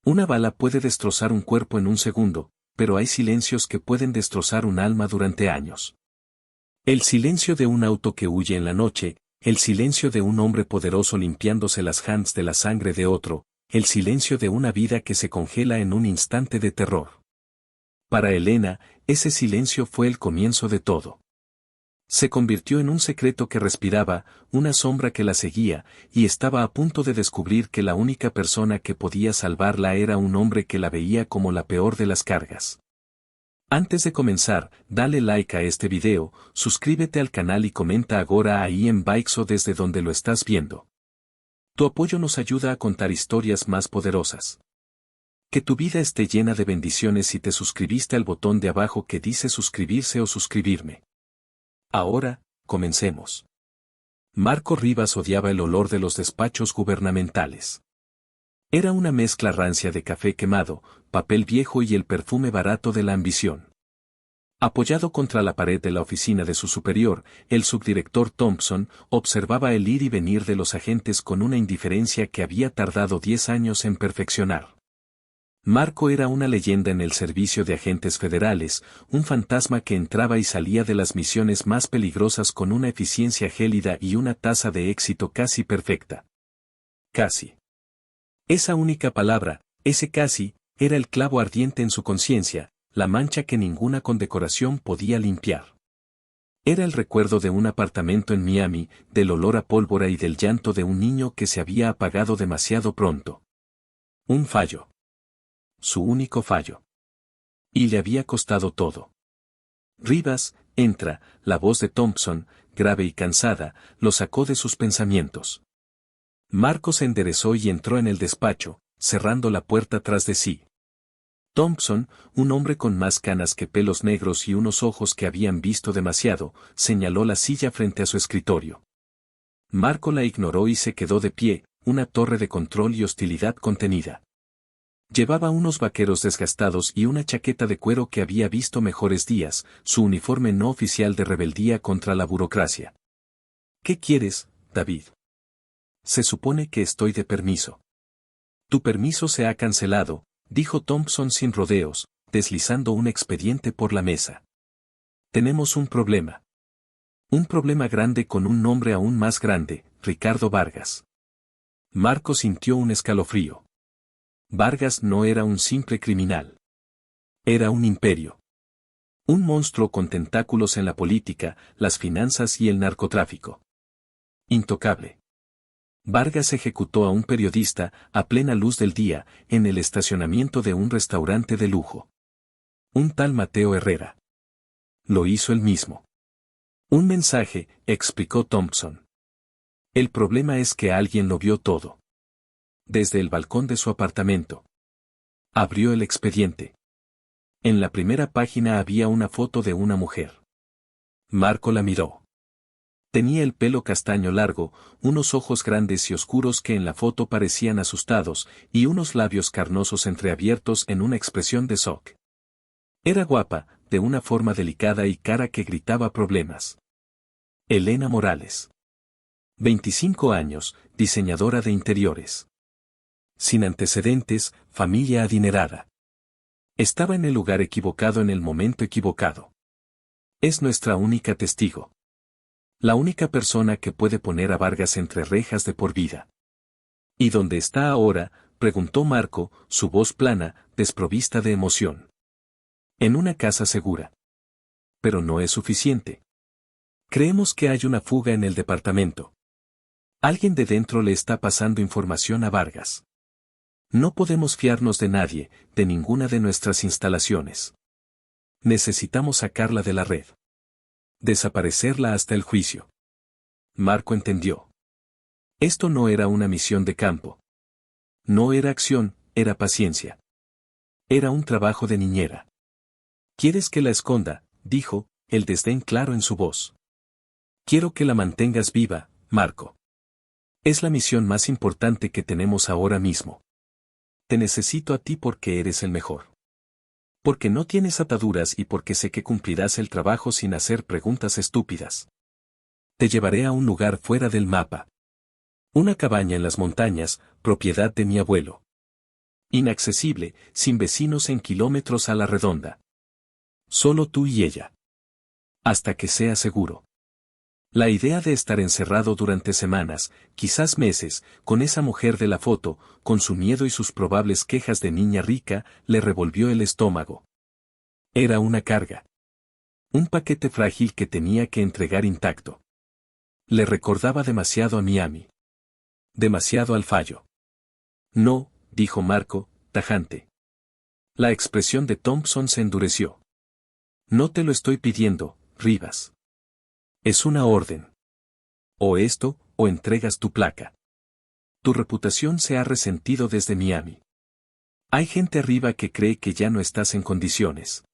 Una bala puede destrozar un cuerpo en un segundo, pero hay silencios que pueden destrozar un alma durante años. El silencio de un auto que huye en la noche, el silencio de un hombre poderoso limpiándose las hands de la sangre de otro, el silencio de una vida que se congela en un instante de terror. Para Elena, ese silencio fue el comienzo de todo. Se convirtió en un secreto que respiraba, una sombra que la seguía, y estaba a punto de descubrir que la única persona que podía salvarla era un hombre que la veía como la peor de las cargas. Antes de comenzar, dale like a este video, suscríbete al canal y comenta ahora ahí en Baixo desde donde lo estás viendo. Tu apoyo nos ayuda a contar historias más poderosas. Que tu vida esté llena de bendiciones si te suscribiste al botón de abajo que dice suscribirse o suscribirme. Ahora, comencemos. Marco Rivas odiaba el olor de los despachos gubernamentales. Era una mezcla rancia de café quemado, papel viejo y el perfume barato de la ambición. Apoyado contra la pared de la oficina de su superior, el subdirector Thompson observaba el ir y venir de los agentes con una indiferencia que había tardado 10 años en perfeccionar. Marco era una leyenda en el servicio de agentes federales, un fantasma que entraba y salía de las misiones más peligrosas con una eficiencia gélida y una tasa de éxito casi perfecta. Casi. Esa única palabra, ese casi, era el clavo ardiente en su conciencia, la mancha que ninguna condecoración podía limpiar. Era el recuerdo de un apartamento en Miami, del olor a pólvora y del llanto de un niño que se había apagado demasiado pronto. Un fallo. Su único fallo. Y le había costado todo. Rivas, entra, la voz de Thompson, grave y cansada, lo sacó de sus pensamientos. Marco se enderezó y entró en el despacho, cerrando la puerta tras de sí. Thompson, un hombre con más canas que pelos negros y unos ojos que habían visto demasiado, señaló la silla frente a su escritorio. Marco la ignoró y se quedó de pie, una torre de control y hostilidad contenida. Llevaba unos vaqueros desgastados y una chaqueta de cuero que había visto mejores días, su uniforme no oficial de rebeldía contra la burocracia. ¿Qué quieres, David? Se supone que estoy de permiso. Tu permiso se ha cancelado, dijo Thompson sin rodeos, deslizando un expediente por la mesa. Tenemos un problema. Un problema grande con un nombre aún más grande, Ricardo Vargas. Marco sintió un escalofrío. Vargas no era un simple criminal. Era un imperio. Un monstruo con tentáculos en la política, las finanzas y el narcotráfico. Intocable. Vargas ejecutó a un periodista, a plena luz del día, en el estacionamiento de un restaurante de lujo. Un tal Mateo Herrera. Lo hizo él mismo. Un mensaje, explicó Thompson. El problema es que alguien lo vio todo. Desde el balcón de su apartamento. Abrió el expediente. En la primera página había una foto de una mujer. Marco la miró. Tenía el pelo castaño largo, unos ojos grandes y oscuros que en la foto parecían asustados, y unos labios carnosos entreabiertos en una expresión de shock. Era guapa, de una forma delicada y cara que gritaba problemas. Elena Morales. 25 años, diseñadora de interiores. Sin antecedentes, familia adinerada. Estaba en el lugar equivocado en el momento equivocado. Es nuestra única testigo. La única persona que puede poner a Vargas entre rejas de por vida. ¿Y dónde está ahora?, preguntó Marco, su voz plana, desprovista de emoción. En una casa segura. Pero no es suficiente. Creemos que hay una fuga en el departamento. Alguien de dentro le está pasando información a Vargas. No podemos fiarnos de nadie, de ninguna de nuestras instalaciones. Necesitamos sacarla de la red. Desaparecerla hasta el juicio. Marco entendió. Esto no era una misión de campo. No era acción, era paciencia. Era un trabajo de niñera. ¿Quieres que la esconda?, dijo, el desdén claro en su voz. Quiero que la mantengas viva, Marco. Es la misión más importante que tenemos ahora mismo. Te necesito a ti porque eres el mejor. Porque no tienes ataduras y porque sé que cumplirás el trabajo sin hacer preguntas estúpidas. Te llevaré a un lugar fuera del mapa. Una cabaña en las montañas, propiedad de mi abuelo. Inaccesible, sin vecinos en kilómetros a la redonda. Solo tú y ella. Hasta que sea seguro. La idea de estar encerrado durante semanas, quizás meses, con esa mujer de la foto, con su miedo y sus probables quejas de niña rica, le revolvió el estómago. Era una carga. Un paquete frágil que tenía que entregar intacto. Le recordaba demasiado a Miami. Demasiado al fallo. No, dijo Marco, tajante. La expresión de Thompson se endureció. No te lo estoy pidiendo, Rivas. Es una orden. O esto, o entregas tu placa. Tu reputación se ha resentido desde Miami. Hay gente arriba que cree que ya no estás en condiciones.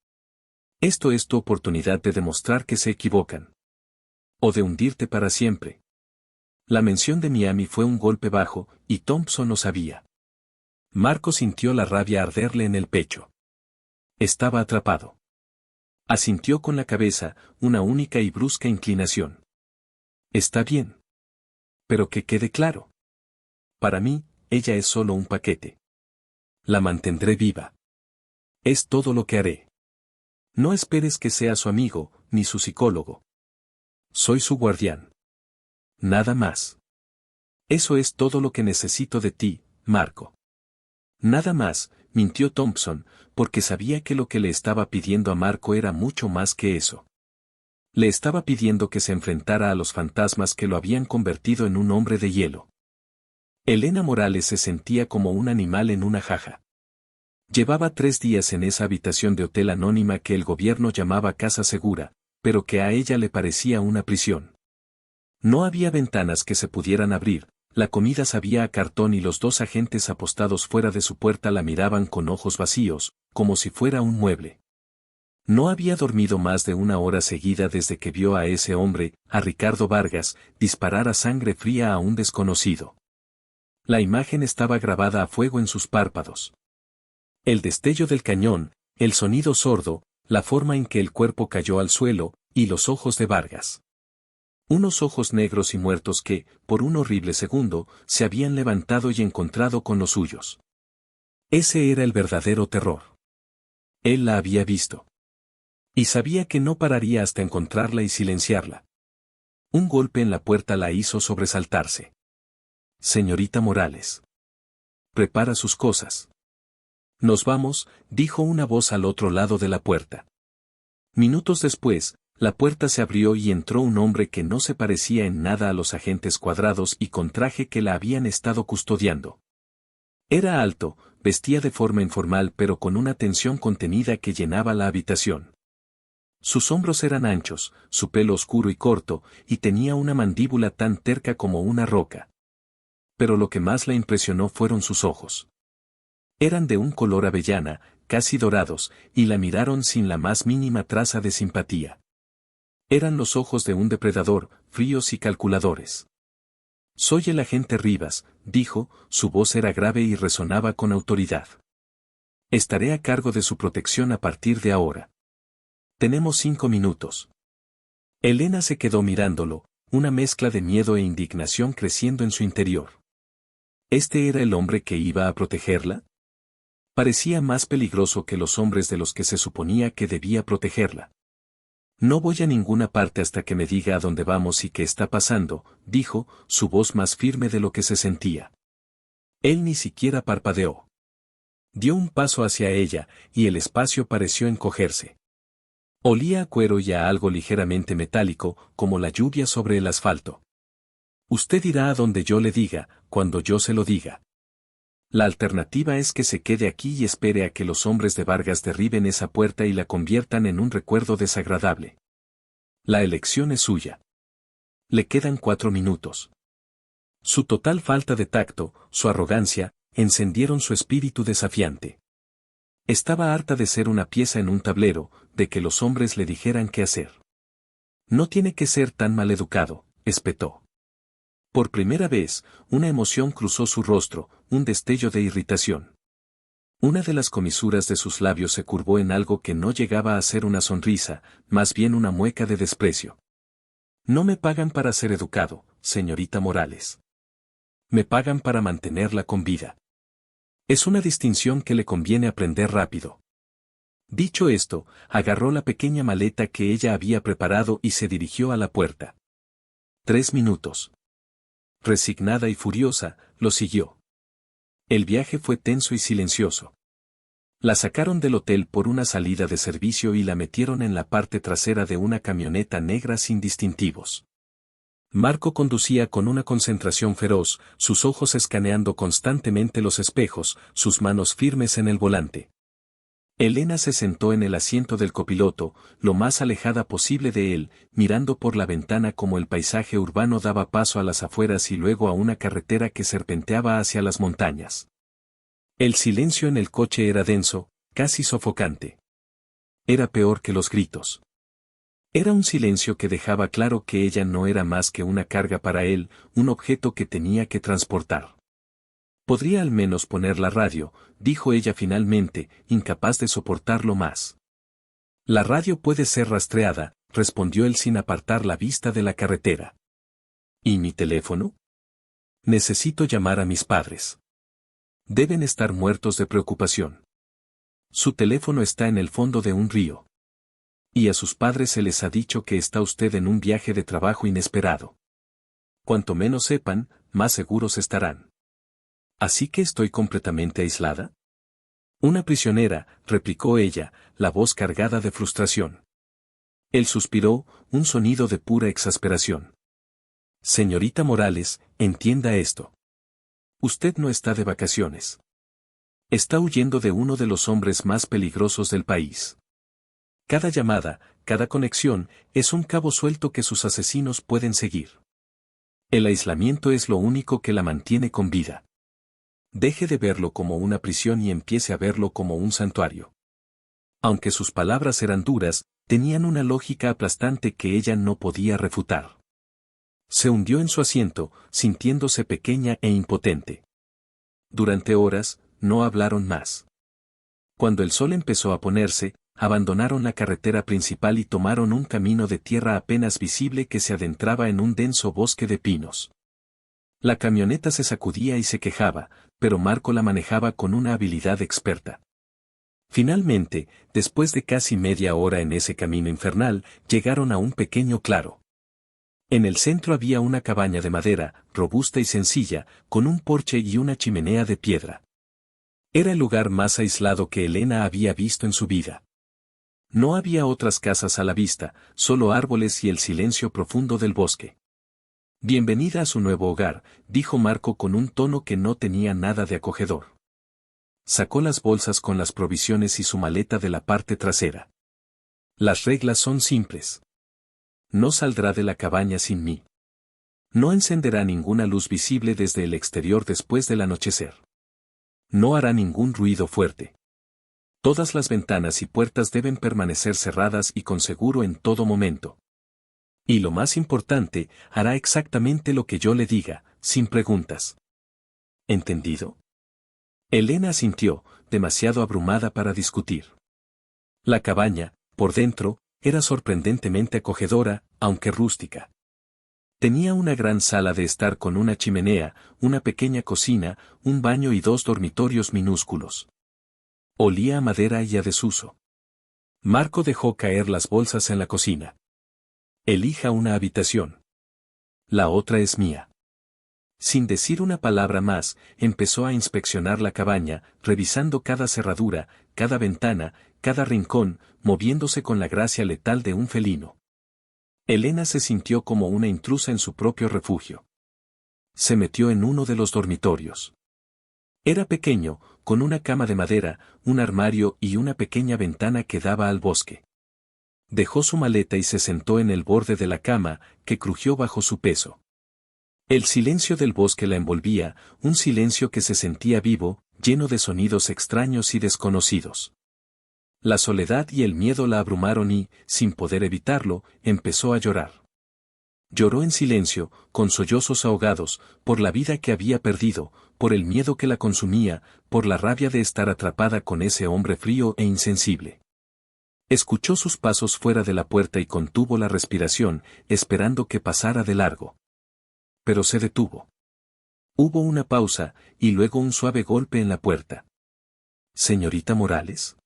Esto es tu oportunidad de demostrar que se equivocan. O de hundirte para siempre. La mención de Miami fue un golpe bajo, y Thompson lo sabía. Marco sintió la rabia arderle en el pecho. Estaba atrapado. Asintió con la cabeza, una única y brusca inclinación. Está bien. Pero que quede claro. Para mí, ella es solo un paquete. La mantendré viva. Es todo lo que haré. No esperes que sea su amigo, ni su psicólogo. Soy su guardián. Nada más. Eso es todo lo que necesito de ti, Marco. Nada más, mintió Thompson, porque sabía que lo que le estaba pidiendo a Marco era mucho más que eso. Le estaba pidiendo que se enfrentara a los fantasmas que lo habían convertido en un hombre de hielo. Elena Morales se sentía como un animal en una jaja. Llevaba 3 días en esa habitación de hotel anónima que el gobierno llamaba casa segura, pero que a ella le parecía una prisión. No había ventanas que se pudieran abrir, la comida sabía a cartón y los 2 agentes apostados fuera de su puerta la miraban con ojos vacíos, como si fuera un mueble. No había dormido más de 1 hora seguida desde que vio a ese hombre, a Ricardo Vargas, disparar a sangre fría a un desconocido. La imagen estaba grabada a fuego en sus párpados. El destello del cañón, el sonido sordo, la forma en que el cuerpo cayó al suelo, y los ojos de Vargas. Unos ojos negros y muertos que, por un horrible segundo, se habían levantado y encontrado con los suyos. Ese era el verdadero terror. Él la había visto. Y sabía que no pararía hasta encontrarla y silenciarla. Un golpe en la puerta la hizo sobresaltarse. Señorita Morales. Prepara sus cosas. Nos vamos, dijo una voz al otro lado de la puerta. Minutos después, la puerta se abrió y entró un hombre que no se parecía en nada a los agentes cuadrados y con traje que la habían estado custodiando. Era alto, vestía de forma informal pero con una tensión contenida que llenaba la habitación. Sus hombros eran anchos, su pelo oscuro y corto, y tenía una mandíbula tan terca como una roca. Pero lo que más la impresionó fueron sus ojos. Eran de un color avellana, casi dorados, y la miraron sin la más mínima traza de simpatía. Eran los ojos de un depredador, fríos y calculadores. Soy el agente Rivas, dijo, su voz era grave y resonaba con autoridad. Estaré a cargo de su protección a partir de ahora. Tenemos 5 minutos. Elena se quedó mirándolo, una mezcla de miedo e indignación creciendo en su interior. ¿Este era el hombre que iba a protegerla? Parecía más peligroso que los hombres de los que se suponía que debía protegerla. No voy a ninguna parte hasta que me diga a dónde vamos y qué está pasando, dijo, su voz más firme de lo que se sentía. Él ni siquiera parpadeó. Dio un paso hacia ella, y el espacio pareció encogerse. Olía a cuero y a algo ligeramente metálico, como la lluvia sobre el asfalto. Usted irá a donde yo le diga, cuando yo se lo diga. La alternativa es que se quede aquí y espere a que los hombres de Vargas derriben esa puerta y la conviertan en un recuerdo desagradable. La elección es suya. Le quedan 4 minutos. Su total falta de tacto, su arrogancia, encendieron su espíritu desafiante. Estaba harta de ser una pieza en un tablero, de que los hombres le dijeran qué hacer. No tiene que ser tan maleducado, espetó. Por primera vez, una emoción cruzó su rostro, un destello de irritación. Una de las comisuras de sus labios se curvó en algo que no llegaba a ser una sonrisa, más bien una mueca de desprecio. No me pagan para ser educado, señorita Morales. Me pagan para mantenerla con vida. Es una distinción que le conviene aprender rápido. Dicho esto, agarró la pequeña maleta que ella había preparado y se dirigió a la puerta. 3 minutos. Resignada y furiosa, lo siguió. El viaje fue tenso y silencioso. La sacaron del hotel por una salida de servicio y la metieron en la parte trasera de una camioneta negra sin distintivos. Marco conducía con una concentración feroz, sus ojos escaneando constantemente los espejos, sus manos firmes en el volante. Elena se sentó en el asiento del copiloto, lo más alejada posible de él, mirando por la ventana como el paisaje urbano daba paso a las afueras y luego a una carretera que serpenteaba hacia las montañas. El silencio en el coche era denso, casi sofocante. Era peor que los gritos. Era un silencio que dejaba claro que ella no era más que una carga para él, un objeto que tenía que transportar. Podría al menos poner la radio, dijo ella finalmente, incapaz de soportarlo más. La radio puede ser rastreada, respondió él sin apartar la vista de la carretera. ¿Y mi teléfono? Necesito llamar a mis padres. Deben estar muertos de preocupación. Su teléfono está en el fondo de un río. Y a sus padres se les ha dicho que está usted en un viaje de trabajo inesperado. Cuanto menos sepan, más seguros estarán. ¿Así que estoy completamente aislada? Una prisionera, replicó ella, la voz cargada de frustración. Él suspiró, un sonido de pura exasperación. Señorita Morales, entienda esto. Usted no está de vacaciones. Está huyendo de uno de los hombres más peligrosos del país. Cada llamada, cada conexión, es un cabo suelto que sus asesinos pueden seguir. El aislamiento es lo único que la mantiene con vida. Deje de verlo como una prisión y empiece a verlo como un santuario. Aunque sus palabras eran duras, tenían una lógica aplastante que ella no podía refutar. Se hundió en su asiento, sintiéndose pequeña e impotente. Durante horas, no hablaron más. Cuando el sol empezó a ponerse, abandonaron la carretera principal y tomaron un camino de tierra apenas visible que se adentraba en un denso bosque de pinos. La camioneta se sacudía y se quejaba, pero Marco la manejaba con una habilidad experta. Finalmente, después de casi media hora en ese camino infernal, llegaron a un pequeño claro. En el centro había una cabaña de madera, robusta y sencilla, con un porche y una chimenea de piedra. Era el lugar más aislado que Elena había visto en su vida. No había otras casas a la vista, solo árboles y el silencio profundo del bosque. Bienvenida a su nuevo hogar, dijo Marco con un tono que no tenía nada de acogedor. Sacó las bolsas con las provisiones y su maleta de la parte trasera. Las reglas son simples. No saldrá de la cabaña sin mí. No encenderá ninguna luz visible desde el exterior después del anochecer. No hará ningún ruido fuerte. Todas las ventanas y puertas deben permanecer cerradas y con seguro en todo momento. Y lo más importante, hará exactamente lo que yo le diga, sin preguntas. ¿Entendido? Elena asintió, demasiado abrumada para discutir. La cabaña, por dentro, era sorprendentemente acogedora, aunque rústica. Tenía una gran sala de estar con una chimenea, una pequeña cocina, un baño y 2 dormitorios minúsculos. Olía a madera y a desuso. Marco dejó caer las bolsas en la cocina. Elija una habitación. La otra es mía. Sin decir una palabra más, empezó a inspeccionar la cabaña, revisando cada cerradura, cada ventana, cada rincón, moviéndose con la gracia letal de un felino. Elena se sintió como una intrusa en su propio refugio. Se metió en uno de los dormitorios. Era pequeño, con una cama de madera, un armario y una pequeña ventana que daba al bosque. Dejó su maleta y se sentó en el borde de la cama, que crujió bajo su peso. El silencio del bosque la envolvía, un silencio que se sentía vivo, lleno de sonidos extraños y desconocidos. La soledad y el miedo la abrumaron y, sin poder evitarlo, empezó a llorar. Lloró en silencio, con sollozos ahogados, por la vida que había perdido, por el miedo que la consumía, por la rabia de estar atrapada con ese hombre frío e insensible. Escuchó sus pasos fuera de la puerta y contuvo la respiración, esperando que pasara de largo. Pero se detuvo. Hubo una pausa, y luego un suave golpe en la puerta. «Señorita Morales».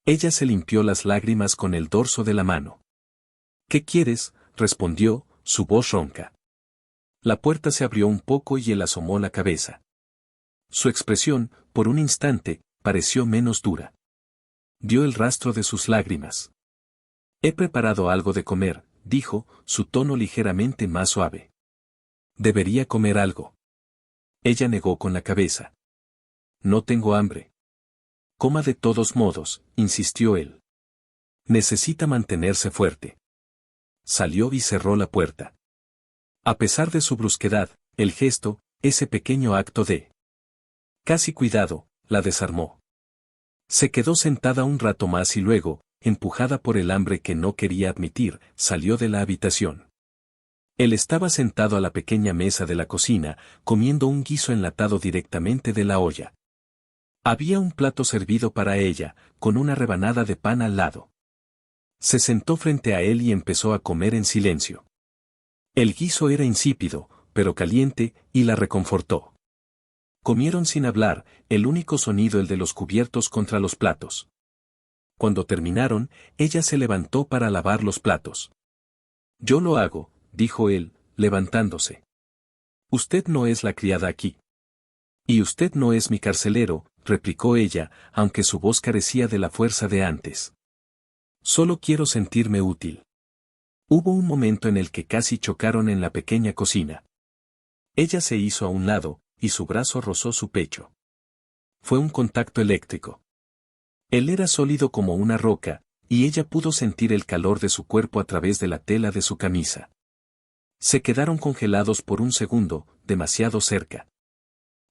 Ella se limpió las lágrimas con el dorso de la mano. «¿Qué quieres?», respondió, su voz ronca. La puerta se abrió un poco y él asomó la cabeza. Su expresión, por un instante, pareció menos dura. Vio el rastro de sus lágrimas. «He preparado algo de comer», dijo, su tono ligeramente más suave. «Debería comer algo». Ella negó con la cabeza. «No tengo hambre». «Coma de todos modos», insistió él. «Necesita mantenerse fuerte». Salió y cerró la puerta. A pesar de su brusquedad, el gesto, ese pequeño acto de casi cuidado, la desarmó. Se quedó sentada un rato más y luego, empujada por el hambre que no quería admitir, salió de la habitación. Él estaba sentado a la pequeña mesa de la cocina, comiendo un guiso enlatado directamente de la olla. Había un plato servido para ella, con una rebanada de pan al lado. Se sentó frente a él y empezó a comer en silencio. El guiso era insípido, pero caliente, y la reconfortó. Comieron sin hablar, el único sonido el de los cubiertos contra los platos. Cuando terminaron, ella se levantó para lavar los platos. «Yo lo hago», dijo él, levantándose. «Usted no es la criada aquí». «Y usted no es mi carcelero», replicó ella, aunque su voz carecía de la fuerza de antes. «Solo quiero sentirme útil». Hubo un momento en el que casi chocaron en la pequeña cocina. Ella se hizo a un lado, y su brazo rozó su pecho. Fue un contacto eléctrico. Él era sólido como una roca, y ella pudo sentir el calor de su cuerpo a través de la tela de su camisa. Se quedaron congelados por un segundo, demasiado cerca.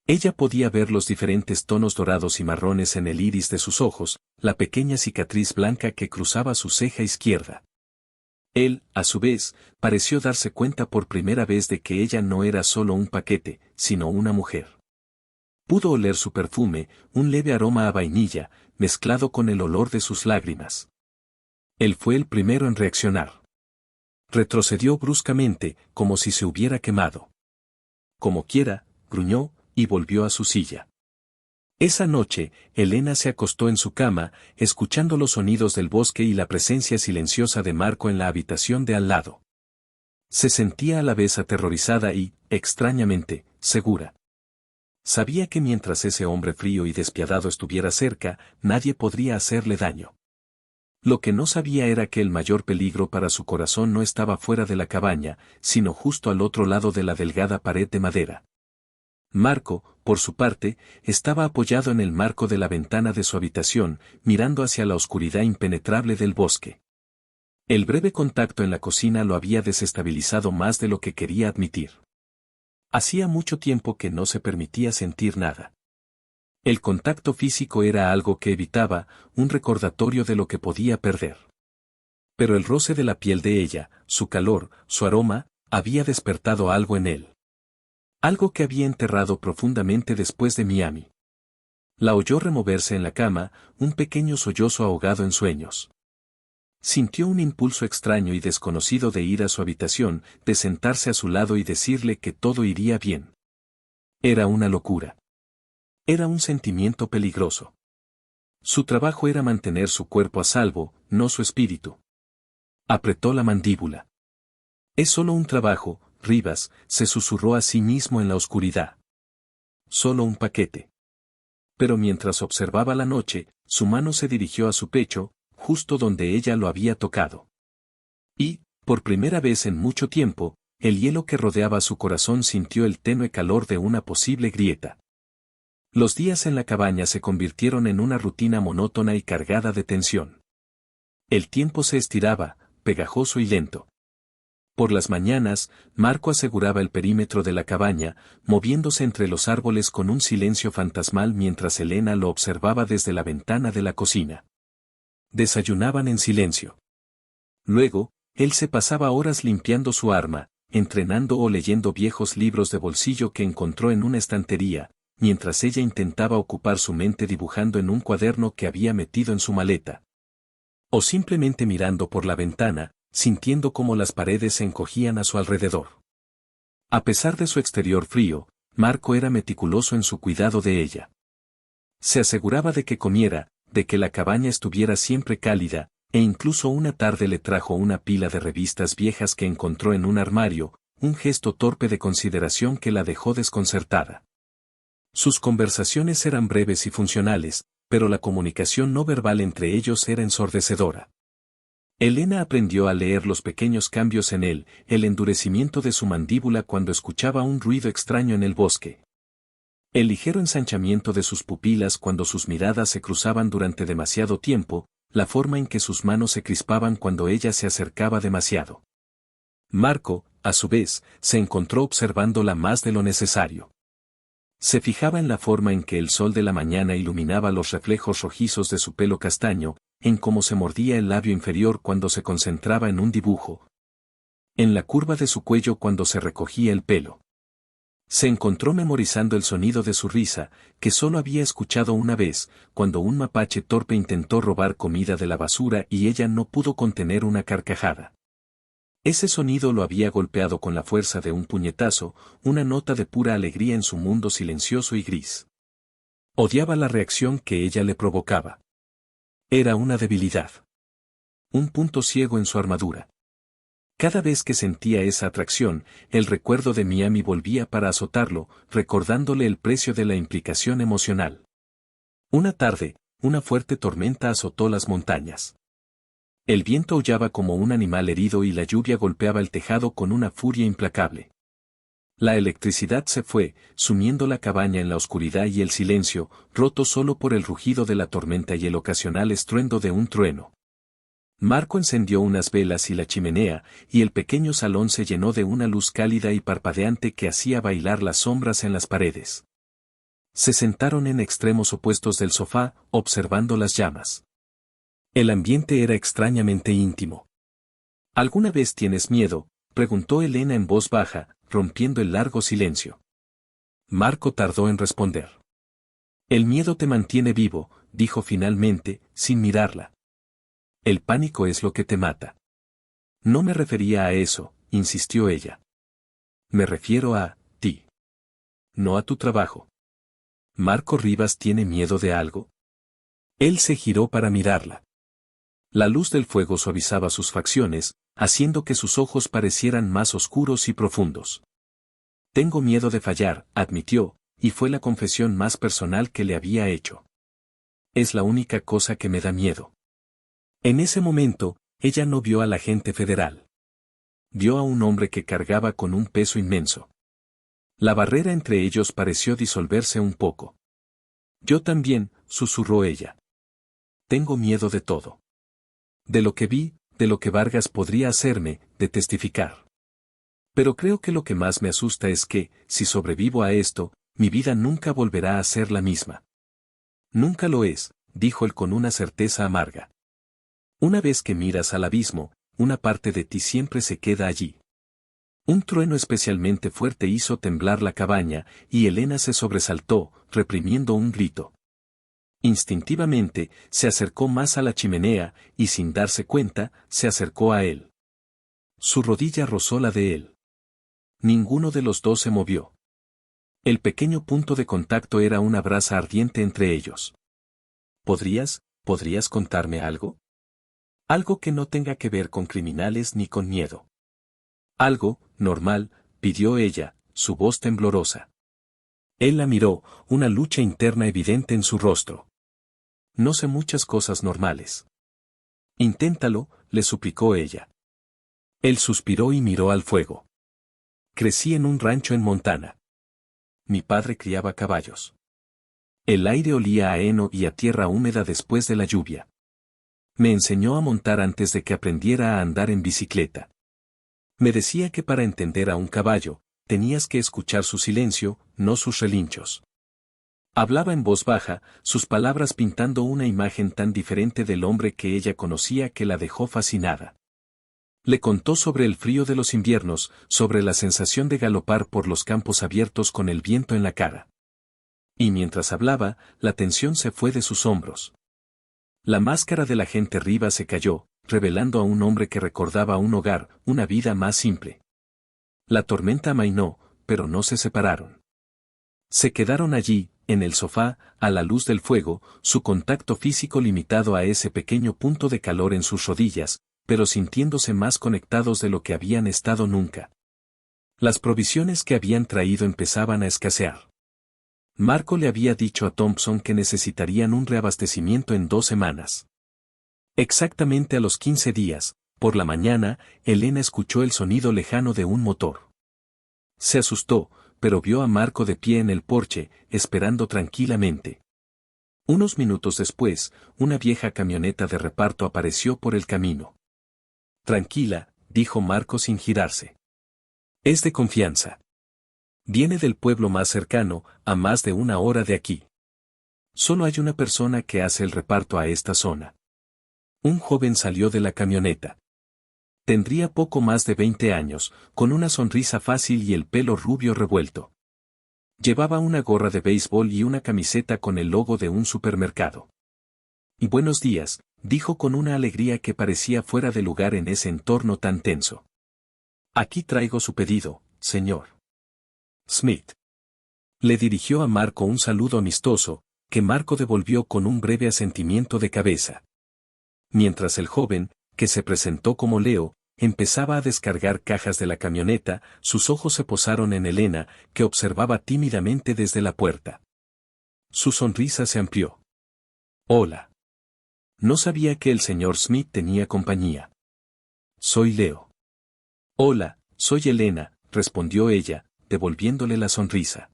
Ella podía ver los diferentes tonos dorados y marrones en el iris de sus ojos, la pequeña cicatriz blanca que cruzaba su ceja izquierda. Él, a su vez, pareció darse cuenta por primera vez de que ella no era solo un paquete, sino una mujer. Pudo oler su perfume, un leve aroma a vainilla, mezclado con el olor de sus lágrimas. Él fue el primero en reaccionar. Retrocedió bruscamente, como si se hubiera quemado. «Como quiera», gruñó, y volvió a su silla. Esa noche, Elena se acostó en su cama, escuchando los sonidos del bosque y la presencia silenciosa de Marco en la habitación de al lado. Se sentía a la vez aterrorizada y, extrañamente, segura. Sabía que mientras ese hombre frío y despiadado estuviera cerca, nadie podría hacerle daño. Lo que no sabía era que el mayor peligro para su corazón no estaba fuera de la cabaña, sino justo al otro lado de la delgada pared de madera. Marco, por su parte, estaba apoyado en el marco de la ventana de su habitación, mirando hacia la oscuridad impenetrable del bosque. El breve contacto en la cocina lo había desestabilizado más de lo que quería admitir. Hacía mucho tiempo que no se permitía sentir nada. El contacto físico era algo que evitaba, un recordatorio de lo que podía perder. Pero el roce de la piel de ella, su calor, su aroma, había despertado algo en él. Algo que había enterrado profundamente después de Miami. La oyó removerse en la cama, un pequeño sollozo ahogado en sueños. Sintió un impulso extraño y desconocido de ir a su habitación, de sentarse a su lado y decirle que todo iría bien. Era una locura. Era un sentimiento peligroso. Su trabajo era mantener su cuerpo a salvo, no su espíritu. Apretó la mandíbula. «Es solo un trabajo», Rivas, se susurró a sí mismo en la oscuridad. «Solo un paquete». Pero mientras observaba la noche, su mano se dirigió a su pecho, justo donde ella lo había tocado. Y, por primera vez en mucho tiempo, el hielo que rodeaba su corazón sintió el tenue calor de una posible grieta. Los días en la cabaña se convirtieron en una rutina monótona y cargada de tensión. El tiempo se estiraba, pegajoso y lento. Por las mañanas, Marco aseguraba el perímetro de la cabaña, moviéndose entre los árboles con un silencio fantasmal mientras Elena lo observaba desde la ventana de la cocina. Desayunaban en silencio. Luego, él se pasaba horas limpiando su arma, entrenando o leyendo viejos libros de bolsillo que encontró en una estantería, mientras ella intentaba ocupar su mente dibujando en un cuaderno que había metido en su maleta. O simplemente mirando por la ventana, sintiendo cómo las paredes se encogían a su alrededor. A pesar de su exterior frío, Marco era meticuloso en su cuidado de ella. Se aseguraba de que comiera, de que la cabaña estuviera siempre cálida, e incluso una tarde le trajo una pila de revistas viejas que encontró en un armario, un gesto torpe de consideración que la dejó desconcertada. Sus conversaciones eran breves y funcionales, pero la comunicación no verbal entre ellos era ensordecedora. Elena aprendió a leer los pequeños cambios en él, el endurecimiento de su mandíbula cuando escuchaba un ruido extraño en el bosque. El ligero ensanchamiento de sus pupilas cuando sus miradas se cruzaban durante demasiado tiempo, la forma en que sus manos se crispaban cuando ella se acercaba demasiado. Marco, a su vez, se encontró observándola más de lo necesario. Se fijaba en la forma en que el sol de la mañana iluminaba los reflejos rojizos de su pelo castaño, en cómo se mordía el labio inferior cuando se concentraba en un dibujo. En la curva de su cuello cuando se recogía el pelo. Se encontró memorizando el sonido de su risa, que solo había escuchado una vez, cuando un mapache torpe intentó robar comida de la basura y ella no pudo contener una carcajada. Ese sonido lo había golpeado con la fuerza de un puñetazo, una nota de pura alegría en su mundo silencioso y gris. Odiaba la reacción que ella le provocaba. Era una debilidad. Un punto ciego en su armadura. Cada vez que sentía esa atracción, el recuerdo de Miami volvía para azotarlo, recordándole el precio de la implicación emocional. Una tarde, una fuerte tormenta azotó las montañas. El viento aullaba como un animal herido y la lluvia golpeaba el tejado con una furia implacable. La electricidad se fue, sumiendo la cabaña en la oscuridad y el silencio, roto solo por el rugido de la tormenta y el ocasional estruendo de un trueno. Marco encendió unas velas y la chimenea, y el pequeño salón se llenó de una luz cálida y parpadeante que hacía bailar las sombras en las paredes. Se sentaron en extremos opuestos del sofá, observando las llamas. El ambiente era extrañamente íntimo. ¿Alguna vez tienes miedo?, preguntó Elena en voz baja, rompiendo el largo silencio. Marco tardó en responder. El miedo te mantiene vivo, dijo finalmente, sin mirarla. El pánico es lo que te mata. No me refería a eso, insistió ella. Me refiero a ti. No a tu trabajo. ¿Marco Rivas tiene miedo de algo? Él se giró para mirarla. La luz del fuego suavizaba sus facciones, haciendo que sus ojos parecieran más oscuros y profundos. Tengo miedo de fallar, admitió, y fue la confesión más personal que le había hecho. Es la única cosa que me da miedo. En ese momento, ella no vio al agente federal. Vio a un hombre que cargaba con un peso inmenso. La barrera entre ellos pareció disolverse un poco. Yo también, susurró ella. Tengo miedo de todo. De lo que vi, de lo que Vargas podría hacerme, de testificar. Pero creo que lo que más me asusta es que, si sobrevivo a esto, mi vida nunca volverá a ser la misma. Nunca lo es, dijo él con una certeza amarga. Una vez que miras al abismo, una parte de ti siempre se queda allí. Un trueno especialmente fuerte hizo temblar la cabaña, y Elena se sobresaltó, reprimiendo un grito. Instintivamente, se acercó más a la chimenea, y sin darse cuenta, se acercó a él. Su rodilla rozó la de él. Ninguno de los dos se movió. El pequeño punto de contacto era una brasa ardiente entre ellos. ¿Podrías contarme algo? Algo que no tenga que ver con criminales ni con miedo. Algo, normal, pidió ella, su voz temblorosa. Él la miró, una lucha interna evidente en su rostro. No sé muchas cosas normales. Inténtalo, le suplicó ella. Él suspiró y miró al fuego. Crecí en un rancho en Montana. Mi padre criaba caballos. El aire olía a heno y a tierra húmeda después de la lluvia. Me enseñó a montar antes de que aprendiera a andar en bicicleta. Me decía que para entender a un caballo, tenías que escuchar su silencio, no sus relinchos. Hablaba en voz baja, sus palabras pintando una imagen tan diferente del hombre que ella conocía que la dejó fascinada. Le contó sobre el frío de los inviernos, sobre la sensación de galopar por los campos abiertos con el viento en la cara. Y mientras hablaba, la tensión se fue de sus hombros. La máscara del agente Rivas se cayó, revelando a un hombre que recordaba un hogar, una vida más simple. La tormenta amainó, pero no se separaron. Se quedaron allí, en el sofá, a la luz del fuego, su contacto físico limitado a ese pequeño punto de calor en sus rodillas, pero sintiéndose más conectados de lo que habían estado nunca. Las provisiones que habían traído empezaban a escasear. Marco le había dicho a Thompson que necesitarían un reabastecimiento en 2 semanas. Exactamente a los 15 días, por la mañana, Elena escuchó el sonido lejano de un motor. Se asustó, pero vio a Marco de pie en el porche, esperando tranquilamente. Unos minutos después, una vieja camioneta de reparto apareció por el camino. Tranquila, dijo Marco sin girarse. Es de confianza. Viene del pueblo más cercano, a más de 1 hora de aquí. Solo hay una persona que hace el reparto a esta zona. Un joven salió de la camioneta. Tendría poco más de 20 años, con una sonrisa fácil y el pelo rubio revuelto. Llevaba una gorra de béisbol y una camiseta con el logo de un supermercado. Y buenos días, dijo con una alegría que parecía fuera de lugar en ese entorno tan tenso. Aquí traigo su pedido, señor Smith. Le dirigió a Marco un saludo amistoso, que Marco devolvió con un breve asentimiento de cabeza. Mientras el joven, que se presentó como Leo, empezaba a descargar cajas de la camioneta, sus ojos se posaron en Elena, que observaba tímidamente desde la puerta. Su sonrisa se amplió. Hola. No sabía que el señor Smith tenía compañía. Soy Leo. Hola, soy Elena, respondió ella, devolviéndole la sonrisa.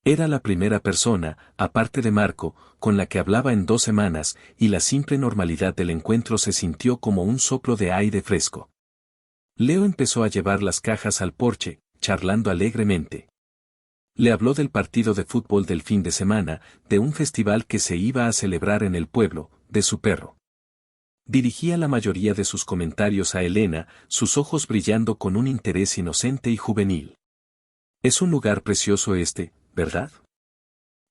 Era la primera persona, aparte de Marco, con la que hablaba en 2 semanas, y la simple normalidad del encuentro se sintió como un soplo de aire fresco. Leo empezó a llevar las cajas al porche, charlando alegremente. Le habló del partido de fútbol del fin de semana, de un festival que se iba a celebrar en el pueblo, de su perro. Dirigía la mayoría de sus comentarios a Elena, sus ojos brillando con un interés inocente y juvenil. Es un lugar precioso este, ¿verdad?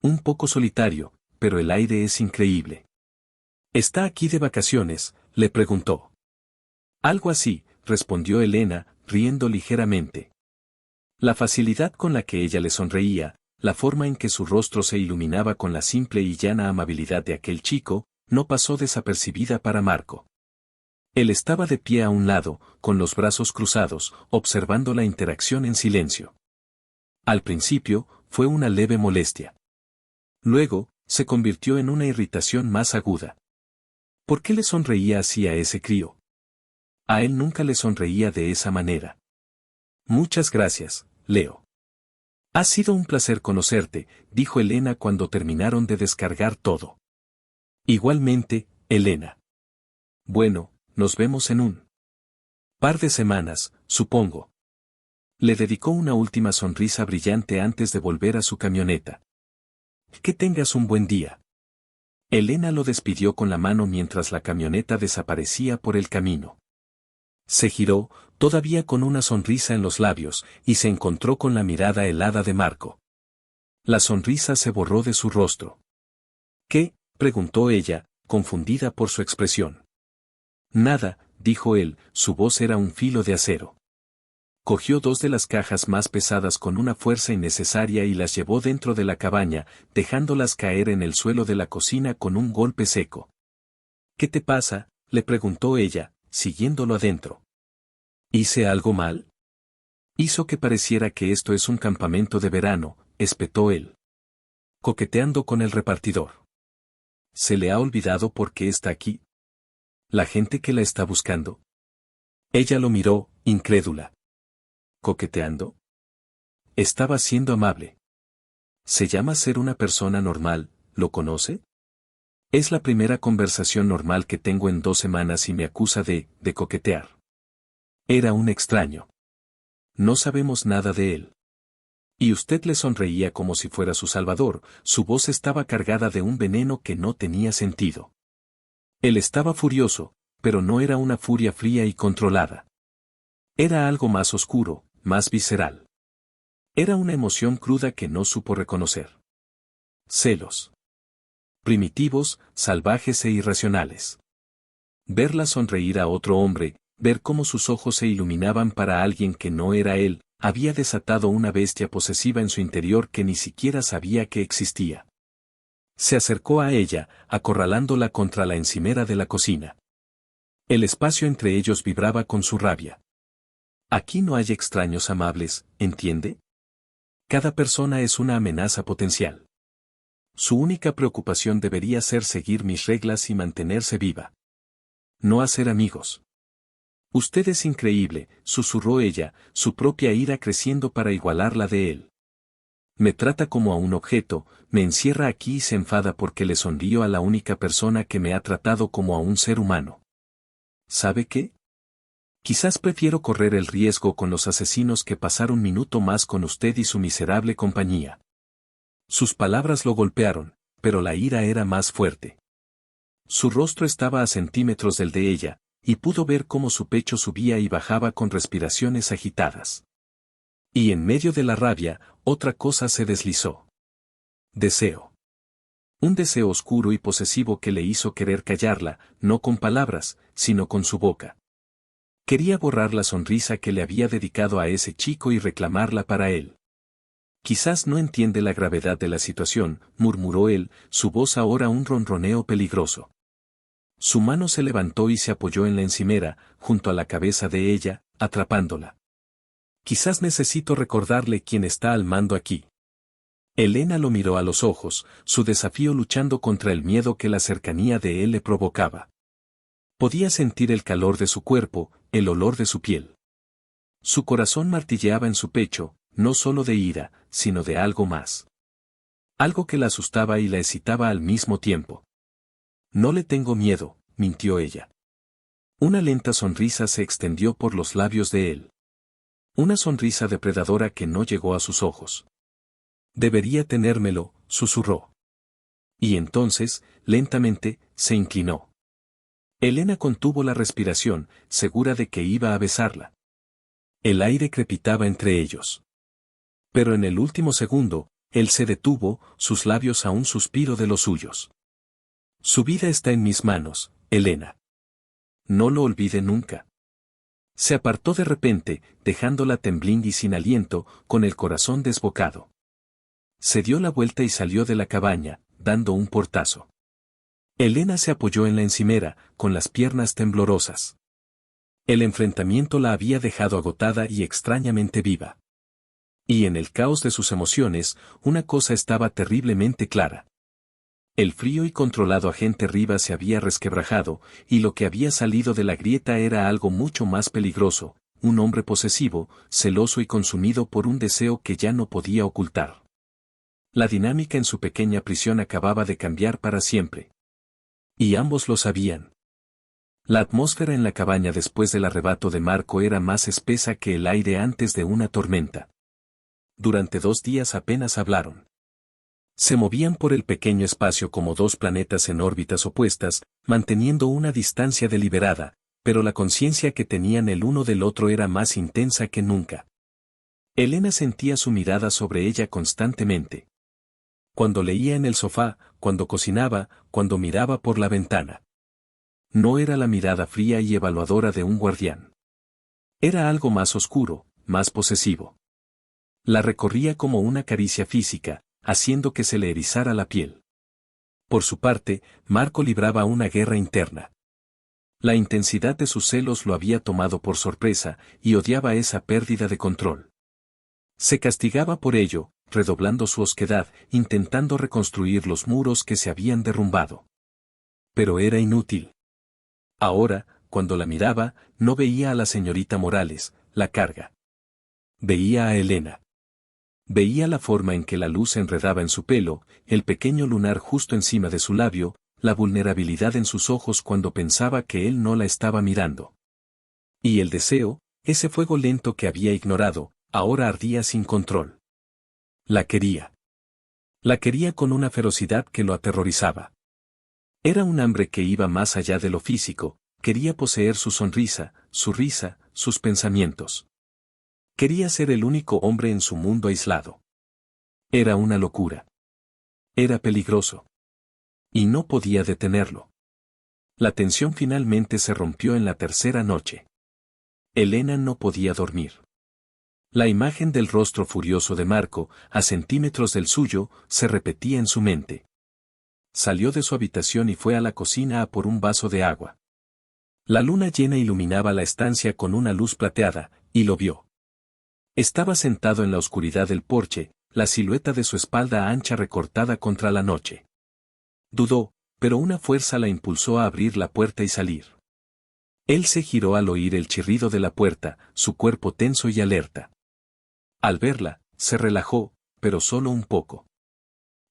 Un poco solitario, pero el aire es increíble. ¿Está aquí de vacaciones?, le preguntó. Algo así, respondió Elena, riendo ligeramente. La facilidad con la que ella le sonreía, la forma en que su rostro se iluminaba con la simple y llana amabilidad de aquel chico, no pasó desapercibida para Marco. Él estaba de pie a un lado, con los brazos cruzados, observando la interacción en silencio. Al principio, fue una leve molestia. Luego, se convirtió en una irritación más aguda. ¿Por qué le sonreía así a ese crío? A él nunca le sonreía de esa manera. Muchas gracias, Leo. Ha sido un placer conocerte, dijo Elena cuando terminaron de descargar todo. Igualmente, Elena. Bueno, nos vemos en un par de semanas, supongo. Le dedicó una última sonrisa brillante antes de volver a su camioneta. Que tengas un buen día. Elena lo despidió con la mano mientras la camioneta desaparecía por el camino. Se giró, todavía con una sonrisa en los labios, y se encontró con la mirada helada de Marco. La sonrisa se borró de su rostro. ¿Qué?, preguntó ella, confundida por su expresión. Nada, dijo él, su voz era un filo de acero. Cogió 2 de las cajas más pesadas con una fuerza innecesaria y las llevó dentro de la cabaña, dejándolas caer en el suelo de la cocina con un golpe seco. ¿Qué te pasa?, le preguntó ella, siguiéndolo adentro. ¿Hice algo mal? Hizo que pareciera que esto es un campamento de verano, espetó él. Coqueteando con el repartidor. ¿Se le ha olvidado por qué está aquí? ¿La gente que la está buscando? Ella lo miró, incrédula. ¿Coqueteando? Estaba siendo amable. Se llama ser una persona normal, ¿lo conoce? Es la primera conversación normal que tengo en 2 semanas y me acusa de coquetear. Era un extraño. No sabemos nada de él. Y usted le sonreía como si fuera su salvador, su voz estaba cargada de un veneno que no tenía sentido. Él estaba furioso, pero no era una furia fría y controlada. Era algo más oscuro, más visceral. Era una emoción cruda que no supo reconocer. Celos. Primitivos, salvajes e irracionales. Verla sonreír a otro hombre, ver cómo sus ojos se iluminaban para alguien que no era él, había desatado una bestia posesiva en su interior que ni siquiera sabía que existía. Se acercó a ella, acorralándola contra la encimera de la cocina. El espacio entre ellos vibraba con su rabia. Aquí no hay extraños amables, ¿entiende? Cada persona es una amenaza potencial. Su única preocupación debería ser seguir mis reglas y mantenerse viva. No hacer amigos. Usted es increíble, susurró ella, su propia ira creciendo para igualar la de él. Me trata como a un objeto, me encierra aquí y se enfada porque le sonrío a la única persona que me ha tratado como a un ser humano. ¿Sabe qué? Quizás prefiero correr el riesgo con los asesinos que pasar un minuto más con usted y su miserable compañía. Sus palabras lo golpearon, pero la ira era más fuerte. Su rostro estaba a centímetros del de ella, y pudo ver cómo su pecho subía y bajaba con respiraciones agitadas. Y en medio de la rabia, otra cosa se deslizó. Deseo. Un deseo oscuro y posesivo que le hizo querer callarla, no con palabras, sino con su boca. Quería borrar la sonrisa que le había dedicado a ese chico y reclamarla para él. Quizás no entiende la gravedad de la situación, murmuró él, su voz ahora un ronroneo peligroso. Su mano se levantó y se apoyó en la encimera, junto a la cabeza de ella, atrapándola. Quizás necesito recordarle quién está al mando aquí. Elena lo miró a los ojos, su desafío luchando contra el miedo que la cercanía de él le provocaba. Podía sentir el calor de su cuerpo, el olor de su piel. Su corazón martilleaba en su pecho, no solo de ira, sino de algo más. Algo que la asustaba y la excitaba al mismo tiempo. No le tengo miedo, mintió ella. Una lenta sonrisa se extendió por los labios de él. Una sonrisa depredadora que no llegó a sus ojos. Debería tenérmelo, susurró. Y entonces, lentamente, se inclinó. Elena contuvo la respiración, segura de que iba a besarla. El aire crepitaba entre ellos. Pero en el último segundo, él se detuvo, sus labios a un suspiro de los suyos. Su vida está en mis manos, Elena. No lo olvide nunca. Se apartó de repente, dejándola temblando y sin aliento, con el corazón desbocado. Se dio la vuelta y salió de la cabaña, dando un portazo. Elena se apoyó en la encimera, con las piernas temblorosas. El enfrentamiento la había dejado agotada y extrañamente viva. Y en el caos de sus emociones, una cosa estaba terriblemente clara. El frío y controlado agente Rivas se había resquebrajado, y lo que había salido de la grieta era algo mucho más peligroso, un hombre posesivo, celoso y consumido por un deseo que ya no podía ocultar. La dinámica en su pequeña prisión acababa de cambiar para siempre. Y ambos lo sabían. La atmósfera en la cabaña después del arrebato de Marco era más espesa que el aire antes de una tormenta. Durante 2 días apenas hablaron. Se movían por el pequeño espacio como 2 planetas en órbitas opuestas, manteniendo una distancia deliberada, pero la conciencia que tenían el uno del otro era más intensa que nunca. Elena sentía su mirada sobre ella constantemente. Cuando leía en el sofá, cuando cocinaba, cuando miraba por la ventana. No era la mirada fría y evaluadora de un guardián. Era algo más oscuro, más posesivo. La recorría como una caricia física, haciendo que se le erizara la piel. Por su parte, Marco libraba una guerra interna. La intensidad de sus celos lo había tomado por sorpresa, y odiaba esa pérdida de control. Se castigaba por ello, redoblando su osquedad, intentando reconstruir los muros que se habían derrumbado. Pero era inútil. Ahora, cuando la miraba, no veía a la señorita Morales, la carga. Veía a Elena. Veía la forma en que la luz se enredaba en su pelo, el pequeño lunar justo encima de su labio, la vulnerabilidad en sus ojos cuando pensaba que él no la estaba mirando. Y el deseo, ese fuego lento que había ignorado, ahora ardía sin control. La quería. La quería con una ferocidad que lo aterrorizaba. Era un hambre que iba más allá de lo físico, quería poseer su sonrisa, su risa, sus pensamientos. Quería ser el único hombre en su mundo aislado. Era una locura. Era peligroso. Y no podía detenerlo. La tensión finalmente se rompió en la tercera noche. Elena no podía dormir. La imagen del rostro furioso de Marco, a centímetros del suyo, se repetía en su mente. Salió de su habitación y fue a la cocina a por un vaso de agua. La luna llena iluminaba la estancia con una luz plateada, y lo vio. Estaba sentado en la oscuridad del porche, la silueta de su espalda ancha recortada contra la noche. Dudó, pero una fuerza la impulsó a abrir la puerta y salir. Él se giró al oír el chirrido de la puerta, su cuerpo tenso y alerta. Al verla, se relajó, pero solo un poco.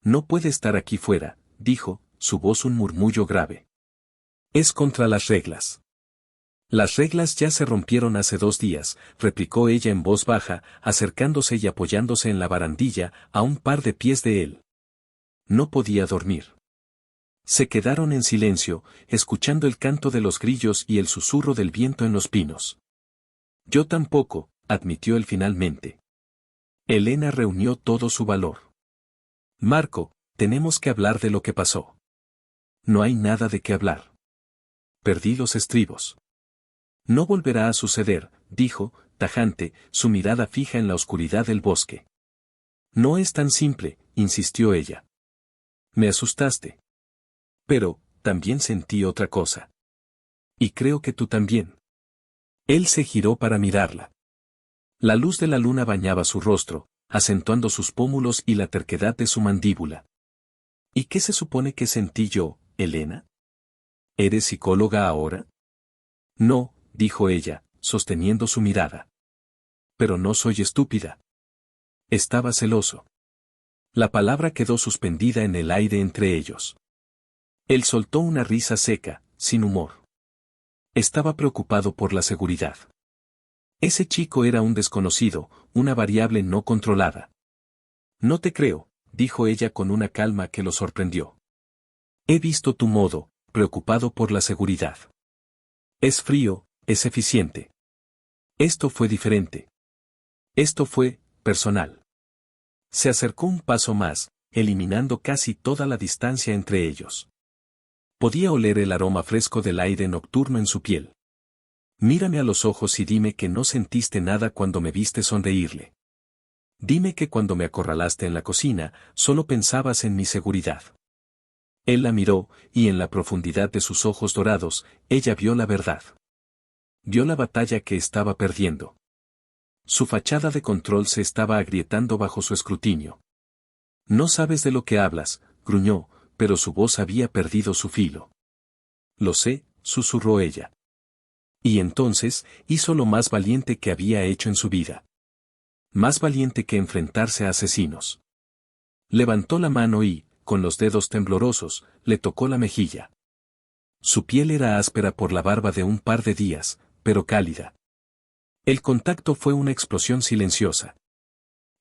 No puede estar aquí fuera, dijo, su voz un murmullo grave. Es contra las reglas. Las reglas ya se rompieron hace 2 días, replicó ella en voz baja, acercándose y apoyándose en la barandilla, a un par de pies de él. No podía dormir. Se quedaron en silencio, escuchando el canto de los grillos y el susurro del viento en los pinos. Yo tampoco, admitió él finalmente. Elena reunió todo su valor. Marco, tenemos que hablar de lo que pasó. No hay nada de qué hablar. Perdí los estribos. No volverá a suceder, dijo, tajante, su mirada fija en la oscuridad del bosque. No es tan simple, insistió ella. Me asustaste. Pero, también sentí otra cosa. Y creo que tú también. Él se giró para mirarla. La luz de la luna bañaba su rostro, acentuando sus pómulos y la terquedad de su mandíbula. ¿Y qué se supone que sentí yo, Elena? ¿Eres psicóloga ahora? No, dijo ella, sosteniendo su mirada. Pero no soy estúpida. Estaba celoso. La palabra quedó suspendida en el aire entre ellos. Él soltó una risa seca, sin humor. Estaba preocupado por la seguridad. Ese chico era un desconocido, una variable no controlada. No te creo, dijo ella con una calma que lo sorprendió. He visto tu modo, preocupado por la seguridad. Es frío, es eficiente. Esto fue diferente. Esto fue, personal. Se acercó un paso más, eliminando casi toda la distancia entre ellos. Podía oler el aroma fresco del aire nocturno en su piel. Mírame a los ojos y dime que no sentiste nada cuando me viste sonreírle. Dime que cuando me acorralaste en la cocina, solo pensabas en mi seguridad. Él la miró, y en la profundidad de sus ojos dorados, ella vio la verdad. Vio la batalla que estaba perdiendo. Su fachada de control se estaba agrietando bajo su escrutinio. No sabes de lo que hablas, gruñó, pero su voz había perdido su filo. Lo sé, susurró ella. Y entonces, hizo lo más valiente que había hecho en su vida. Más valiente que enfrentarse a asesinos. Levantó la mano y, con los dedos temblorosos, le tocó la mejilla. Su piel era áspera por la barba de un par de días, pero cálida. El contacto fue una explosión silenciosa.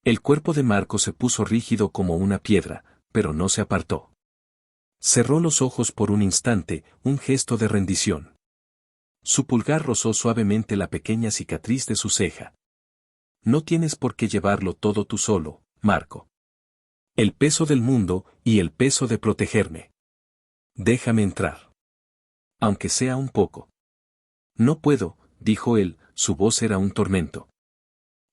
El cuerpo de Marco se puso rígido como una piedra, pero no se apartó. Cerró los ojos por un instante, un gesto de rendición. Su pulgar rozó suavemente la pequeña cicatriz de su ceja. No tienes por qué llevarlo todo tú solo, Marco. El peso del mundo, y el peso de protegerme. Déjame entrar. Aunque sea un poco. No puedo, dijo él, su voz era un tormento.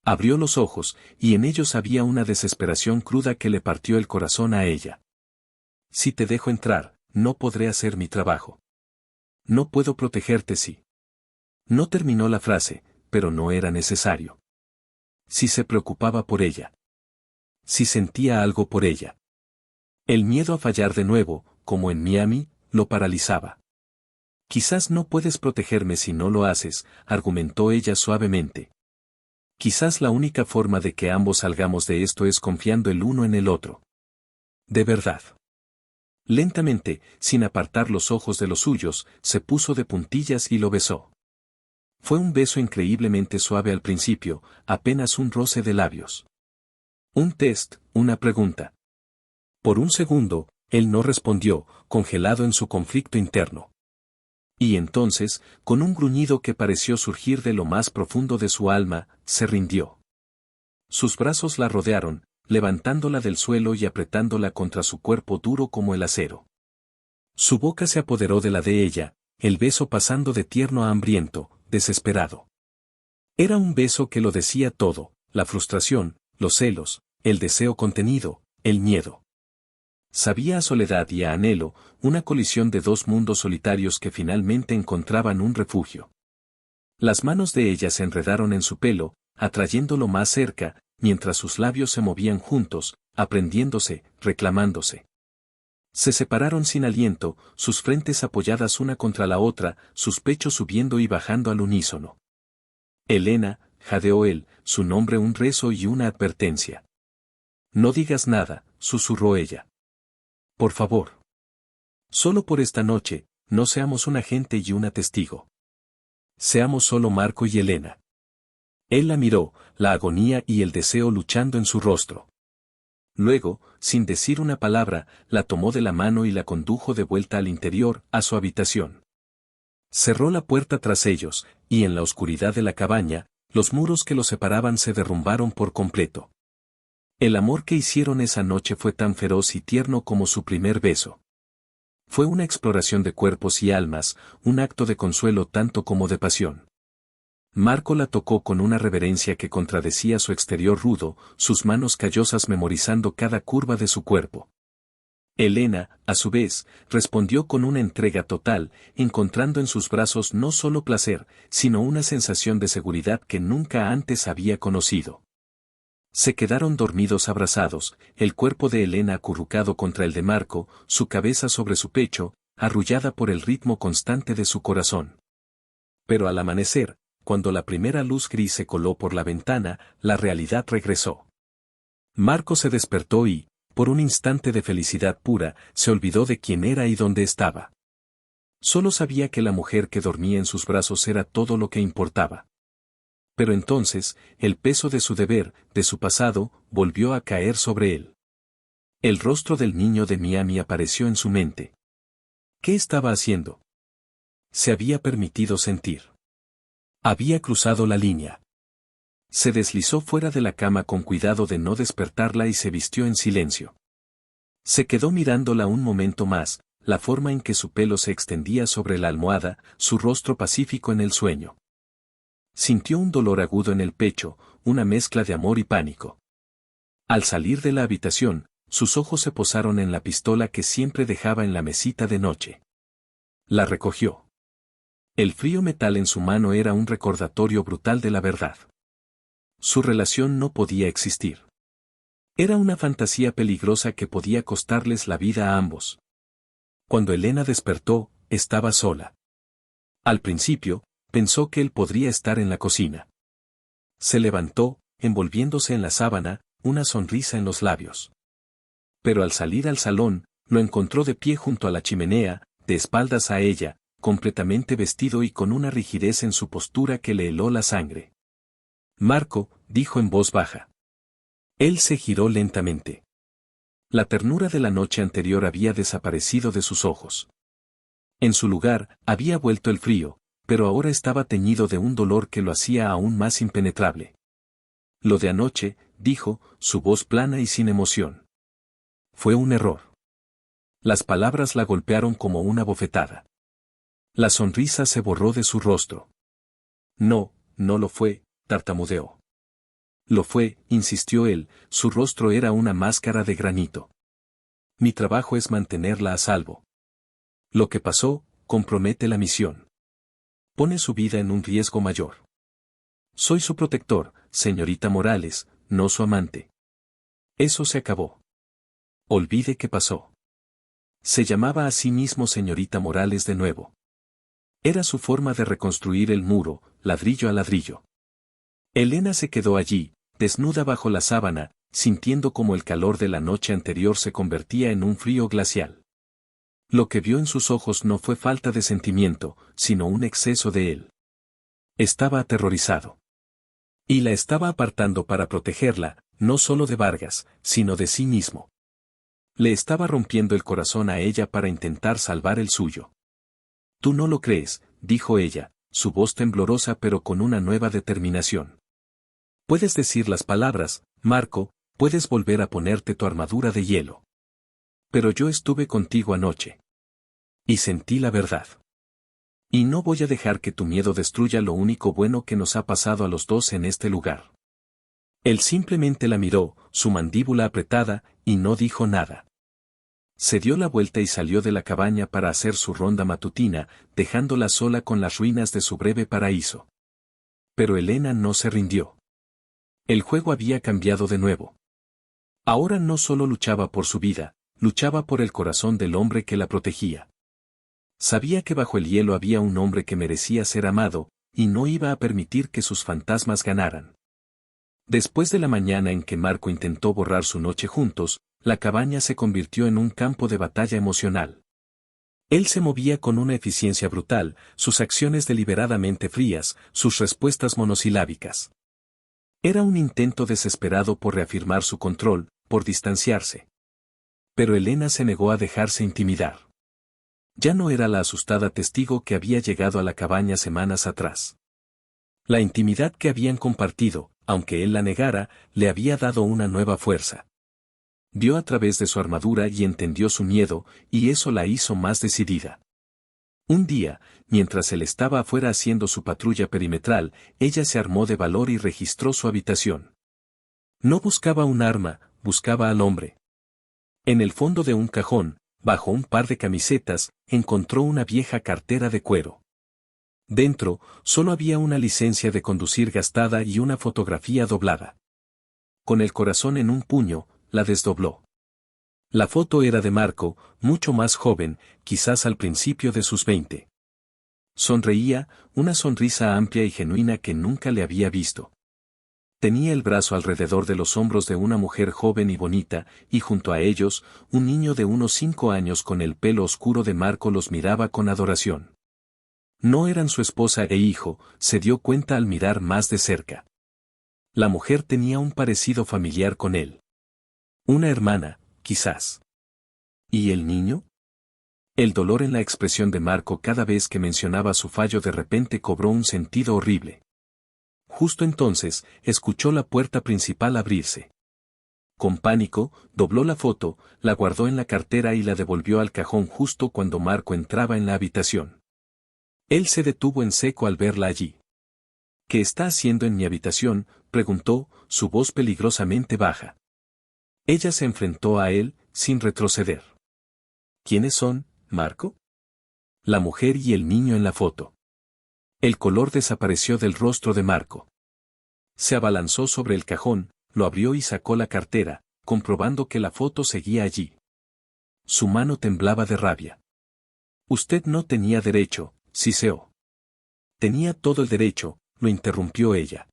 Abrió los ojos, y en ellos había una desesperación cruda que le partió el corazón a ella. Si te dejo entrar, no podré hacer mi trabajo. No puedo protegerte si. No terminó la frase, pero no era necesario. Si se preocupaba por ella. Si sentía algo por ella. El miedo a fallar de nuevo, como en Miami, lo paralizaba. Quizás no puedes protegerme si no lo haces, argumentó ella suavemente. Quizás la única forma de que ambos salgamos de esto es confiando el uno en el otro. De verdad. Lentamente, sin apartar los ojos de los suyos, se puso de puntillas y lo besó. Fue un beso increíblemente suave al principio, apenas un roce de labios. Un test, una pregunta. Por un segundo, él no respondió, congelado en su conflicto interno. Y entonces, con un gruñido que pareció surgir de lo más profundo de su alma, se rindió. Sus brazos la rodearon, levantándola del suelo y apretándola contra su cuerpo duro como el acero. Su boca se apoderó de la de ella, el beso pasando de tierno a hambriento, desesperado. Era un beso que lo decía todo, la frustración, los celos, el deseo contenido, el miedo. Sabía a soledad y a anhelo, una colisión de dos mundos solitarios que finalmente encontraban un refugio. Las manos de ella se enredaron en su pelo, atrayéndolo más cerca, mientras sus labios se movían juntos, aprendiéndose, reclamándose. Se separaron sin aliento, sus frentes apoyadas una contra la otra, sus pechos subiendo y bajando al unísono. Elena, jadeó él, su nombre un rezo y una advertencia. No digas nada, susurró ella. Por favor. Solo por esta noche, no seamos un agente y una testigo. Seamos solo Marco y Elena. Él la miró, la agonía y el deseo luchando en su rostro. Luego, sin decir una palabra, la tomó de la mano y la condujo de vuelta al interior, a su habitación. Cerró la puerta tras ellos, y en la oscuridad de la cabaña, los muros que los separaban se derrumbaron por completo. El amor que hicieron esa noche fue tan feroz y tierno como su primer beso. Fue una exploración de cuerpos y almas, un acto de consuelo tanto como de pasión. Marco la tocó con una reverencia que contradecía su exterior rudo, sus manos callosas memorizando cada curva de su cuerpo. Elena, a su vez, respondió con una entrega total, encontrando en sus brazos no solo placer, sino una sensación de seguridad que nunca antes había conocido. Se quedaron dormidos abrazados, el cuerpo de Elena acurrucado contra el de Marco, su cabeza sobre su pecho, arrullada por el ritmo constante de su corazón. Pero al amanecer, cuando la primera luz gris se coló por la ventana, la realidad regresó. Marco se despertó y, por un instante de felicidad pura, se olvidó de quién era y dónde estaba. Solo sabía que la mujer que dormía en sus brazos era todo lo que importaba. Pero entonces, el peso de su deber, de su pasado, volvió a caer sobre él. El rostro del niño de Miami apareció en su mente. ¿Qué estaba haciendo? Se había permitido sentir. Había cruzado la línea. Se deslizó fuera de la cama con cuidado de no despertarla y se vistió en silencio. Se quedó mirándola un momento más, la forma en que su pelo se extendía sobre la almohada, su rostro pacífico en el sueño. Sintió un dolor agudo en el pecho, una mezcla de amor y pánico. Al salir de la habitación, sus ojos se posaron en la pistola que siempre dejaba en la mesita de noche. La recogió. El frío metal en su mano era un recordatorio brutal de la verdad. Su relación no podía existir. Era una fantasía peligrosa que podía costarles la vida a ambos. Cuando Elena despertó, estaba sola. Al principio, pensó que él podría estar en la cocina. Se levantó, envolviéndose en la sábana, una sonrisa en los labios. Pero al salir al salón, lo encontró de pie junto a la chimenea, de espaldas a ella, completamente vestido y con una rigidez en su postura que le heló la sangre. Marco, dijo en voz baja. Él se giró lentamente. La ternura de la noche anterior había desaparecido de sus ojos. En su lugar, había vuelto el frío, pero ahora estaba teñido de un dolor que lo hacía aún más impenetrable. Lo de anoche, dijo, su voz plana y sin emoción. Fue un error. Las palabras la golpearon como una bofetada. La sonrisa se borró de su rostro. No, no lo fue, tartamudeó. Lo fue, insistió él, su rostro era una máscara de granito. Mi trabajo es mantenerla a salvo. Lo que pasó, compromete la misión. Pone su vida en un riesgo mayor. Soy su protector, señorita Morales, no su amante. Eso se acabó. Olvide qué pasó. Se llamaba a sí mismo señorita Morales de nuevo. Era su forma de reconstruir el muro, ladrillo a ladrillo. Elena se quedó allí, desnuda bajo la sábana, sintiendo como el calor de la noche anterior se convertía en un frío glacial. Lo que vio en sus ojos no fue falta de sentimiento, sino un exceso de él. Estaba aterrorizado. Y la estaba apartando para protegerla, no solo de Vargas, sino de sí mismo. Le estaba rompiendo el corazón a ella para intentar salvar el suyo. Tú no lo crees, dijo ella, su voz temblorosa pero con una nueva determinación. Puedes decir las palabras, Marco, puedes volver a ponerte tu armadura de hielo. Pero yo estuve contigo anoche. Y sentí la verdad. Y no voy a dejar que tu miedo destruya lo único bueno que nos ha pasado a los dos en este lugar. Él simplemente la miró, su mandíbula apretada, y no dijo nada. Se dio la vuelta y salió de la cabaña para hacer su ronda matutina, dejándola sola con las ruinas de su breve paraíso. Pero Elena no se rindió. El juego había cambiado de nuevo. Ahora no solo luchaba por su vida, luchaba por el corazón del hombre que la protegía. Sabía que bajo el hielo había un hombre que merecía ser amado, y no iba a permitir que sus fantasmas ganaran. Después de la mañana en que Marco intentó borrar su noche juntos, la cabaña se convirtió en un campo de batalla emocional. Él se movía con una eficiencia brutal, sus acciones deliberadamente frías, sus respuestas monosilábicas. Era un intento desesperado por reafirmar su control, por distanciarse. Pero Elena se negó a dejarse intimidar. Ya no era la asustada testigo que había llegado a la cabaña semanas atrás. La intimidad que habían compartido, aunque él la negara, le había dado una nueva fuerza. Vio a través de su armadura y entendió su miedo, y eso la hizo más decidida. Un día, mientras él estaba afuera haciendo su patrulla perimetral, ella se armó de valor y registró su habitación. No buscaba un arma, buscaba al hombre. En el fondo de un cajón, bajo un par de camisetas, encontró una vieja cartera de cuero. Dentro, solo había una licencia de conducir gastada y una fotografía doblada. Con el corazón en un puño, la desdobló. La foto era de Marco, mucho más joven, quizás al principio de sus 20. Sonreía, una sonrisa amplia y genuina que nunca le había visto. Tenía el brazo alrededor de los hombros de una mujer joven y bonita, y junto a ellos, un niño de unos 5 años con el pelo oscuro de Marco los miraba con adoración. No eran su esposa e hijo, se dio cuenta al mirar más de cerca. La mujer tenía un parecido familiar con él. Una hermana, quizás. ¿Y el niño? El dolor en la expresión de Marco cada vez que mencionaba su fallo de repente cobró un sentido horrible. Justo entonces, escuchó la puerta principal abrirse. Con pánico, dobló la foto, la guardó en la cartera y la devolvió al cajón justo cuando Marco entraba en la habitación. Él se detuvo en seco al verla allí. ¿Qué está haciendo en mi habitación?, preguntó, su voz peligrosamente baja. Ella se enfrentó a él, sin retroceder. ¿Quiénes son, Marco? La mujer y el niño en la foto. El color desapareció del rostro de Marco. Se abalanzó sobre el cajón, lo abrió y sacó la cartera, comprobando que la foto seguía allí. Su mano temblaba de rabia. Usted no tenía derecho, siseó. Tenía todo el derecho, lo interrumpió ella.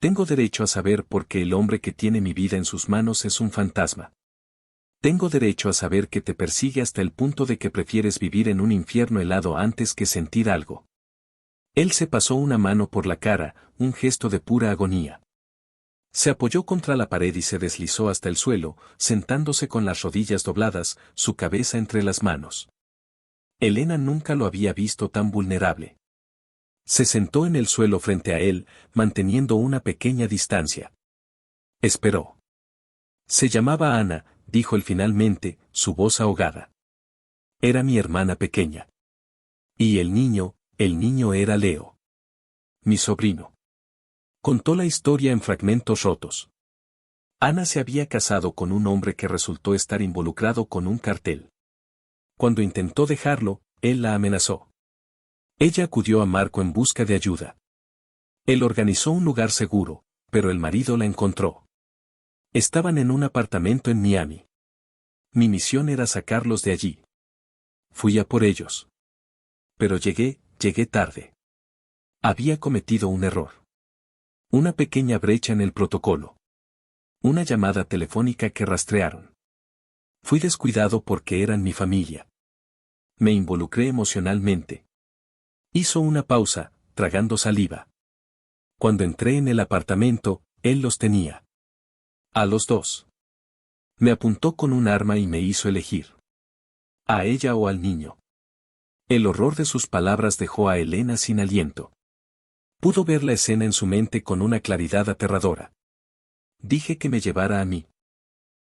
Tengo derecho a saber por qué el hombre que tiene mi vida en sus manos es un fantasma. Tengo derecho a saber que te persigue hasta el punto de que prefieres vivir en un infierno helado antes que sentir algo. Él se pasó una mano por la cara, un gesto de pura agonía. Se apoyó contra la pared y se deslizó hasta el suelo, sentándose con las rodillas dobladas, su cabeza entre las manos. Elena nunca lo había visto tan vulnerable. Se sentó en el suelo frente a él, manteniendo una pequeña distancia. Esperó. Se llamaba Ana, dijo él finalmente, su voz ahogada. Era mi hermana pequeña. Y el niño era Leo. Mi sobrino. Contó la historia en fragmentos rotos. Ana se había casado con un hombre que resultó estar involucrado con un cartel. Cuando intentó dejarlo, él la amenazó. Ella acudió a Marco en busca de ayuda. Él organizó un lugar seguro, pero el marido la encontró. Estaban en un apartamento en Miami. Mi misión era sacarlos de allí. Fui a por ellos. Pero llegué tarde. Había cometido un error. Una pequeña brecha en el protocolo. Una llamada telefónica que rastrearon. Fui descuidado porque eran mi familia. Me involucré emocionalmente. Hizo una pausa, tragando saliva. Cuando entré en el apartamento, él los tenía. A los dos. Me apuntó con un arma y me hizo elegir. A ella o al niño. El horror de sus palabras dejó a Elena sin aliento. Pudo ver la escena en su mente con una claridad aterradora. Dije que me llevara a mí.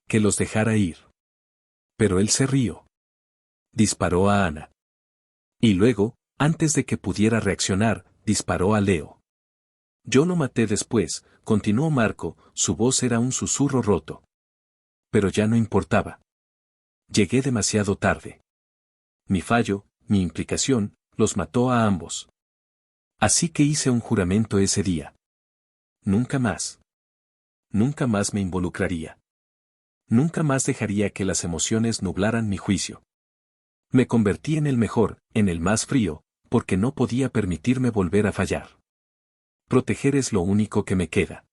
Que los dejara ir. Pero él se rió. Disparó a Ana. Y luego, antes de que pudiera reaccionar, disparó a Leo. Yo lo maté después, continuó Marco, su voz era un susurro roto. Pero ya no importaba. Llegué demasiado tarde. Mi fallo, mi implicación, los mató a ambos. Así que hice un juramento ese día. Nunca más. Nunca más me involucraría. Nunca más dejaría que las emociones nublaran mi juicio. Me convertí en el mejor, en el más frío, porque no podía permitirme volver a fallar. Proteger es lo único que me queda.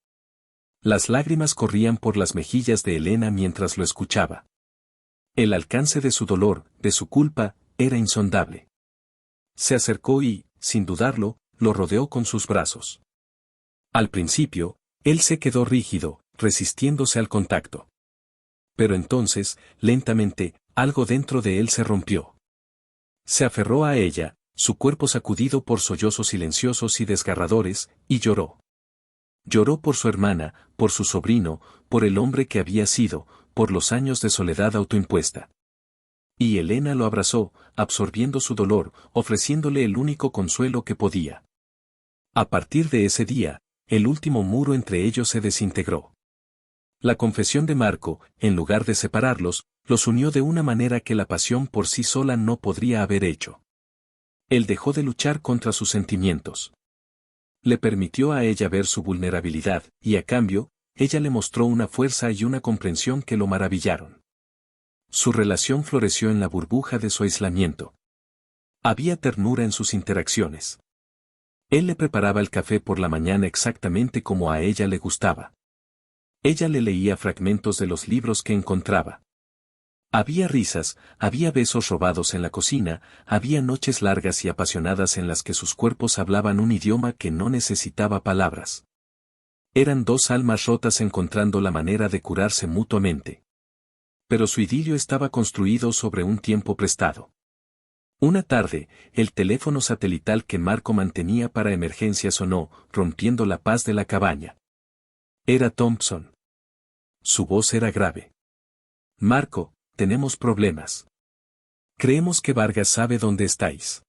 Las lágrimas corrían por las mejillas de Elena mientras lo escuchaba. El alcance de su dolor, de su culpa, era insondable. Se acercó y, sin dudarlo, lo rodeó con sus brazos. Al principio, él se quedó rígido, resistiéndose al contacto. Pero entonces, lentamente, algo dentro de él se rompió. Se aferró a ella, su cuerpo sacudido por sollozos silenciosos y desgarradores, y lloró. Lloró por su hermana, por su sobrino, por el hombre que había sido, por los años de soledad autoimpuesta. Y Elena lo abrazó, absorbiendo su dolor, ofreciéndole el único consuelo que podía. A partir de ese día, el último muro entre ellos se desintegró. La confesión de Marco, en lugar de separarlos, los unió de una manera que la pasión por sí sola no podría haber hecho. Él dejó de luchar contra sus sentimientos. Le permitió a ella ver su vulnerabilidad, y a cambio, ella le mostró una fuerza y una comprensión que lo maravillaron. Su relación floreció en la burbuja de su aislamiento. Había ternura en sus interacciones. Él le preparaba el café por la mañana exactamente como a ella le gustaba. Ella le leía fragmentos de los libros que encontraba. Había risas, había besos robados en la cocina, había noches largas y apasionadas en las que sus cuerpos hablaban un idioma que no necesitaba palabras. Eran dos almas rotas encontrando la manera de curarse mutuamente. Pero su idilio estaba construido sobre un tiempo prestado. Una tarde, el teléfono satelital que Marco mantenía para emergencias sonó, rompiendo la paz de la cabaña. Era Thompson. Su voz era grave. Marco, tenemos problemas. Creemos que Vargas sabe dónde estáis.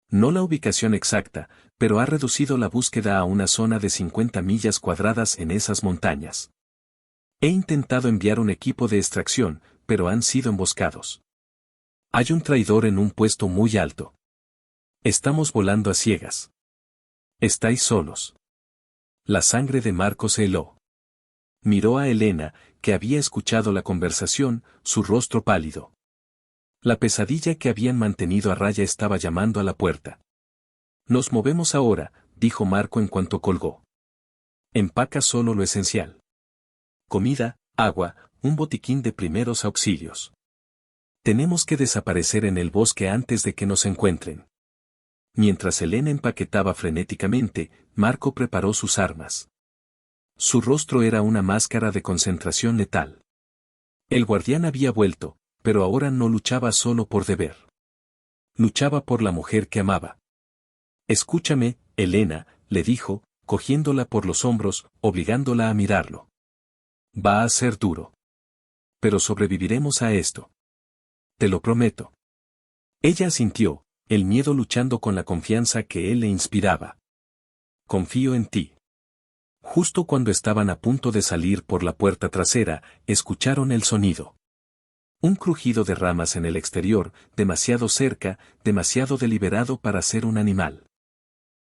No la ubicación exacta, pero ha reducido la búsqueda a una zona de 50 millas cuadradas en esas montañas. He intentado enviar un equipo de extracción, pero han sido emboscados. Hay un traidor en un puesto muy alto. Estamos volando a ciegas. Estáis solos. La sangre de Marco se heló. Miró a Elena, que había escuchado la conversación, su rostro pálido. La pesadilla que habían mantenido a raya estaba llamando a la puerta. Nos movemos ahora, dijo Marco en cuanto colgó. Empaca solo lo esencial. Comida, agua, un botiquín de primeros auxilios. Tenemos que desaparecer en el bosque antes de que nos encuentren. Mientras Elena empaquetaba frenéticamente, Marco preparó sus armas. Su rostro era una máscara de concentración letal. El guardián había vuelto, pero ahora no luchaba solo por deber. Luchaba por la mujer que amaba. Escúchame, Elena, le dijo, cogiéndola por los hombros, obligándola a mirarlo. Va a ser duro. Pero sobreviviremos a esto. Te lo prometo. Ella asintió, el miedo luchando con la confianza que él le inspiraba. Confío en ti. Justo cuando estaban a punto de salir por la puerta trasera, escucharon el sonido. Un crujido de ramas en el exterior, demasiado cerca, demasiado deliberado para ser un animal.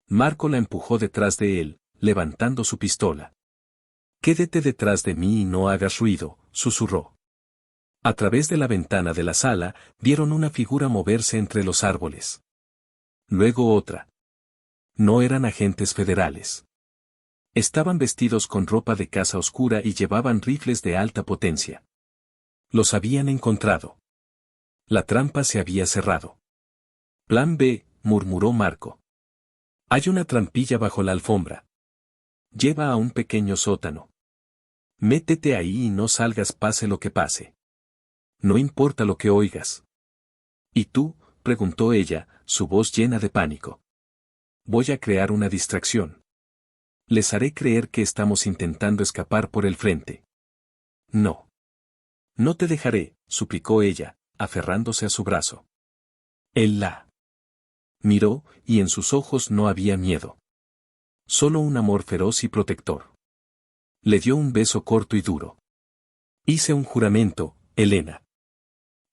Marco la empujó detrás de él, levantando su pistola. Quédate detrás de mí y no hagas ruido, susurró. A través de la ventana de la sala, vieron una figura moverse entre los árboles. Luego otra. No eran agentes federales. Estaban vestidos con ropa de caza oscura y llevaban rifles de alta potencia. Los habían encontrado. La trampa se había cerrado. Plan B, murmuró Marco. Hay una trampilla bajo la alfombra. Lleva a un pequeño sótano. Métete ahí y no salgas pase lo que pase. No importa lo que oigas. ¿Y tú?, preguntó ella, su voz llena de pánico. Voy a crear una distracción. Les haré creer que estamos intentando escapar por el frente. No. No te dejaré, suplicó ella, aferrándose a su brazo. Él la miró, y en sus ojos no había miedo. Solo un amor feroz y protector. Le dio un beso corto y duro. Hice un juramento, Elena.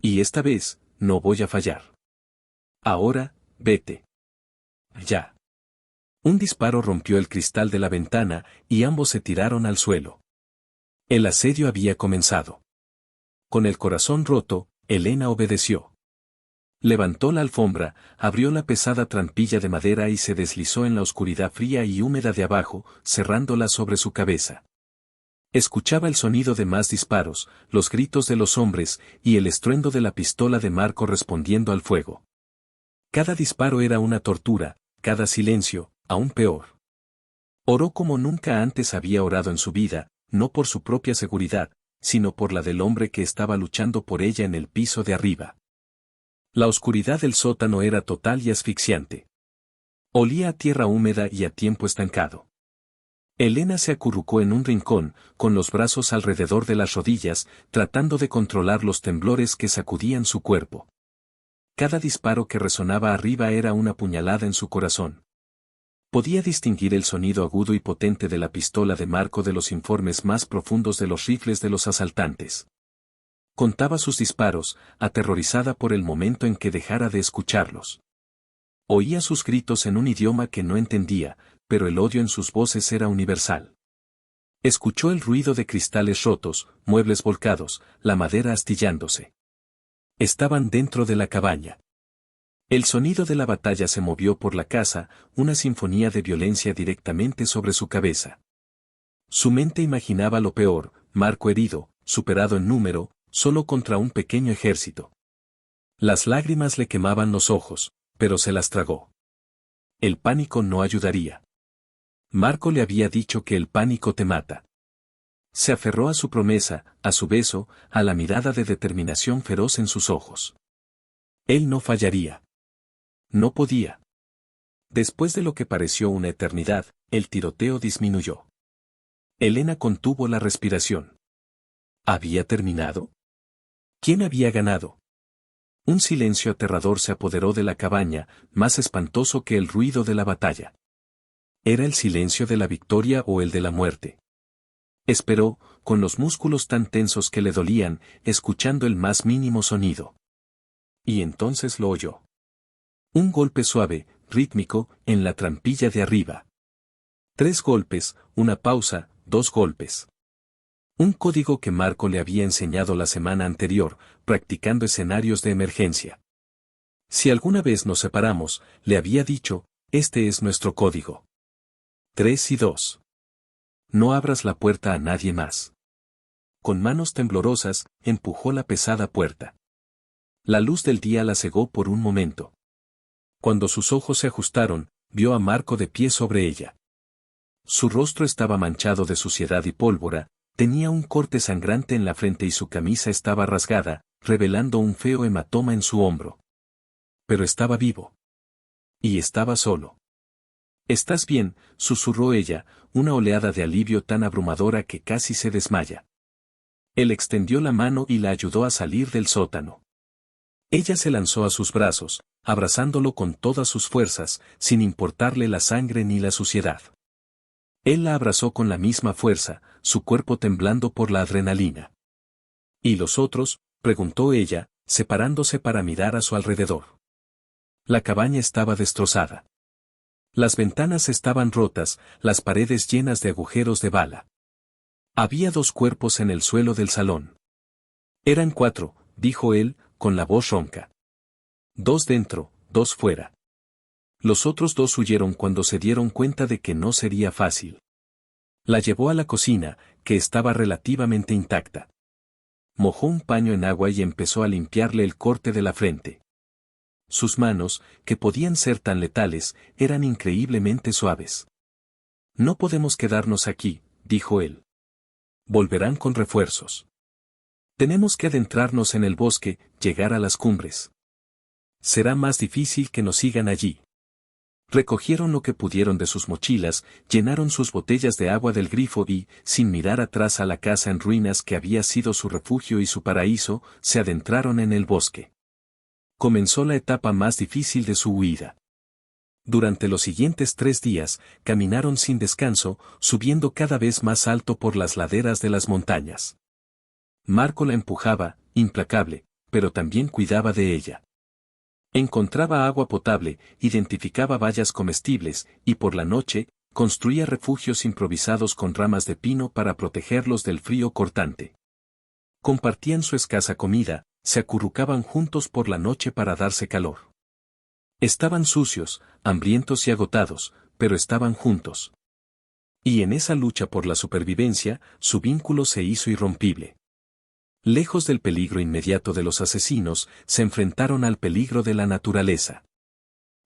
Y esta vez, no voy a fallar. Ahora, vete. Ya. Un disparo rompió el cristal de la ventana y ambos se tiraron al suelo. El asedio había comenzado. Con el corazón roto, Elena obedeció. Levantó la alfombra, abrió la pesada trampilla de madera y se deslizó en la oscuridad fría y húmeda de abajo, cerrándola sobre su cabeza. Escuchaba el sonido de más disparos, los gritos de los hombres y el estruendo de la pistola de Marco respondiendo al fuego. Cada disparo era una tortura, cada silencio, aún peor. Oró como nunca antes había orado en su vida, no por su propia seguridad, sino por la del hombre que estaba luchando por ella en el piso de arriba. La oscuridad del sótano era total y asfixiante. Olía a tierra húmeda y a tiempo estancado. Elena se acurrucó en un rincón, con los brazos alrededor de las rodillas, tratando de controlar los temblores que sacudían su cuerpo. Cada disparo que resonaba arriba era una puñalada en su corazón. Podía distinguir el sonido agudo y potente de la pistola de Marco de los informes más profundos de los rifles de los asaltantes. Contaba sus disparos, aterrorizada por el momento en que dejara de escucharlos. Oía sus gritos en un idioma que no entendía, pero el odio en sus voces era universal. Escuchó el ruido de cristales rotos, muebles volcados, la madera astillándose. Estaban dentro de la cabaña. El sonido de la batalla se movió por la casa, una sinfonía de violencia directamente sobre su cabeza. Su mente imaginaba lo peor, Marco herido, superado en número, solo contra un pequeño ejército. Las lágrimas le quemaban los ojos, pero se las tragó. El pánico no ayudaría. Marco le había dicho que el pánico te mata. Se aferró a su promesa, a su beso, a la mirada de determinación feroz en sus ojos. Él no fallaría. No podía. Después de lo que pareció una eternidad, el tiroteo disminuyó. Elena contuvo la respiración. ¿Había terminado? ¿Quién había ganado? Un silencio aterrador se apoderó de la cabaña, más espantoso que el ruido de la batalla. ¿Era el silencio de la victoria o el de la muerte? Esperó, con los músculos tan tensos que le dolían, escuchando el más mínimo sonido. Y entonces lo oyó. Un golpe suave, rítmico, en la trampilla de arriba. 3 golpes, una pausa, 2 golpes. Un código que Marco le había enseñado la semana anterior, practicando escenarios de emergencia. Si alguna vez nos separamos, le había dicho, este es nuestro código. 3 y 2. No abras la puerta a nadie más. Con manos temblorosas, empujó la pesada puerta. La luz del día la cegó por un momento. Cuando sus ojos se ajustaron, vio a Marco de pie sobre ella. Su rostro estaba manchado de suciedad y pólvora, tenía un corte sangrante en la frente y su camisa estaba rasgada, revelando un feo hematoma en su hombro. Pero estaba vivo. Y estaba solo. «¿Estás bien?», susurró ella, una oleada de alivio tan abrumadora que casi se desmaya. Él extendió la mano y la ayudó a salir del sótano. Ella se lanzó a sus brazos, abrazándolo con todas sus fuerzas, sin importarle la sangre ni la suciedad. Él la abrazó con la misma fuerza, su cuerpo temblando por la adrenalina. ¿Y los otros?, preguntó ella, separándose para mirar a su alrededor. La cabaña estaba destrozada. Las ventanas estaban rotas, las paredes llenas de agujeros de bala. Había 2 cuerpos en el suelo del salón. Eran 4, dijo él, con la voz ronca. 2 dentro, 2 fuera. Los otros 2 huyeron cuando se dieron cuenta de que no sería fácil. La llevó a la cocina, que estaba relativamente intacta. Mojó un paño en agua y empezó a limpiarle el corte de la frente. Sus manos, que podían ser tan letales, eran increíblemente suaves. «No podemos quedarnos aquí», dijo él. «Volverán con refuerzos. Tenemos que adentrarnos en el bosque, llegar a las cumbres. Será más difícil que nos sigan allí». Recogieron lo que pudieron de sus mochilas, llenaron sus botellas de agua del grifo y, sin mirar atrás a la casa en ruinas que había sido su refugio y su paraíso, se adentraron en el bosque. Comenzó la etapa más difícil de su huida. Durante los siguientes 3 días, caminaron sin descanso, subiendo cada vez más alto por las laderas de las montañas. Marco la empujaba, implacable, pero también cuidaba de ella. Encontraba agua potable, identificaba bayas comestibles, y por la noche, construía refugios improvisados con ramas de pino para protegerlos del frío cortante. Compartían su escasa comida, se acurrucaban juntos por la noche para darse calor. Estaban sucios, hambrientos y agotados, pero estaban juntos. Y en esa lucha por la supervivencia, su vínculo se hizo irrompible. Lejos del peligro inmediato de los asesinos, se enfrentaron al peligro de la naturaleza.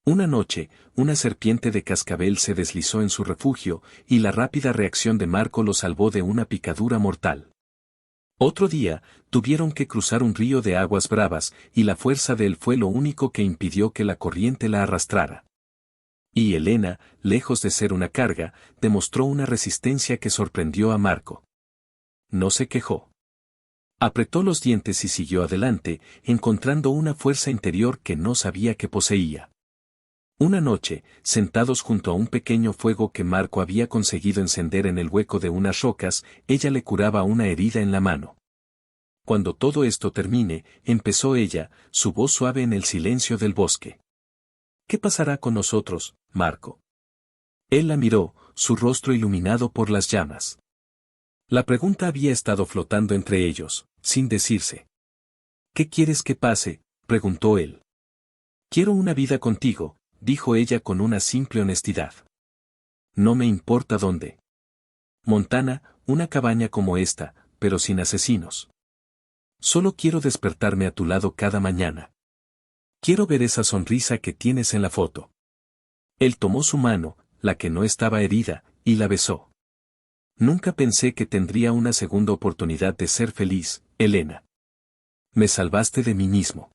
Una noche, una serpiente de cascabel se deslizó en su refugio, y la rápida reacción de Marco lo salvó de una picadura mortal. Otro día, tuvieron que cruzar un río de aguas bravas, y la fuerza de él fue lo único que impidió que la corriente la arrastrara. Y Elena, lejos de ser una carga, demostró una resistencia que sorprendió a Marco. No se quejó. Apretó los dientes y siguió adelante, encontrando una fuerza interior que no sabía que poseía. Una noche, sentados junto a un pequeño fuego que Marco había conseguido encender en el hueco de unas rocas, ella le curaba una herida en la mano. Cuando todo esto termine, empezó ella, su voz suave en el silencio del bosque. ¿Qué pasará con nosotros, Marco? Él la miró, su rostro iluminado por las llamas. La pregunta había estado flotando entre ellos, sin decirse. ¿Qué quieres que pase?, preguntó él. Quiero una vida contigo, dijo ella con una simple honestidad. No me importa dónde. Montana, una cabaña como esta, pero sin asesinos. Solo quiero despertarme a tu lado cada mañana. Quiero ver esa sonrisa que tienes en la foto. Él tomó su mano, la que no estaba herida, y la besó. Nunca pensé que tendría una segunda oportunidad de ser feliz, Elena. Me salvaste de mí mismo.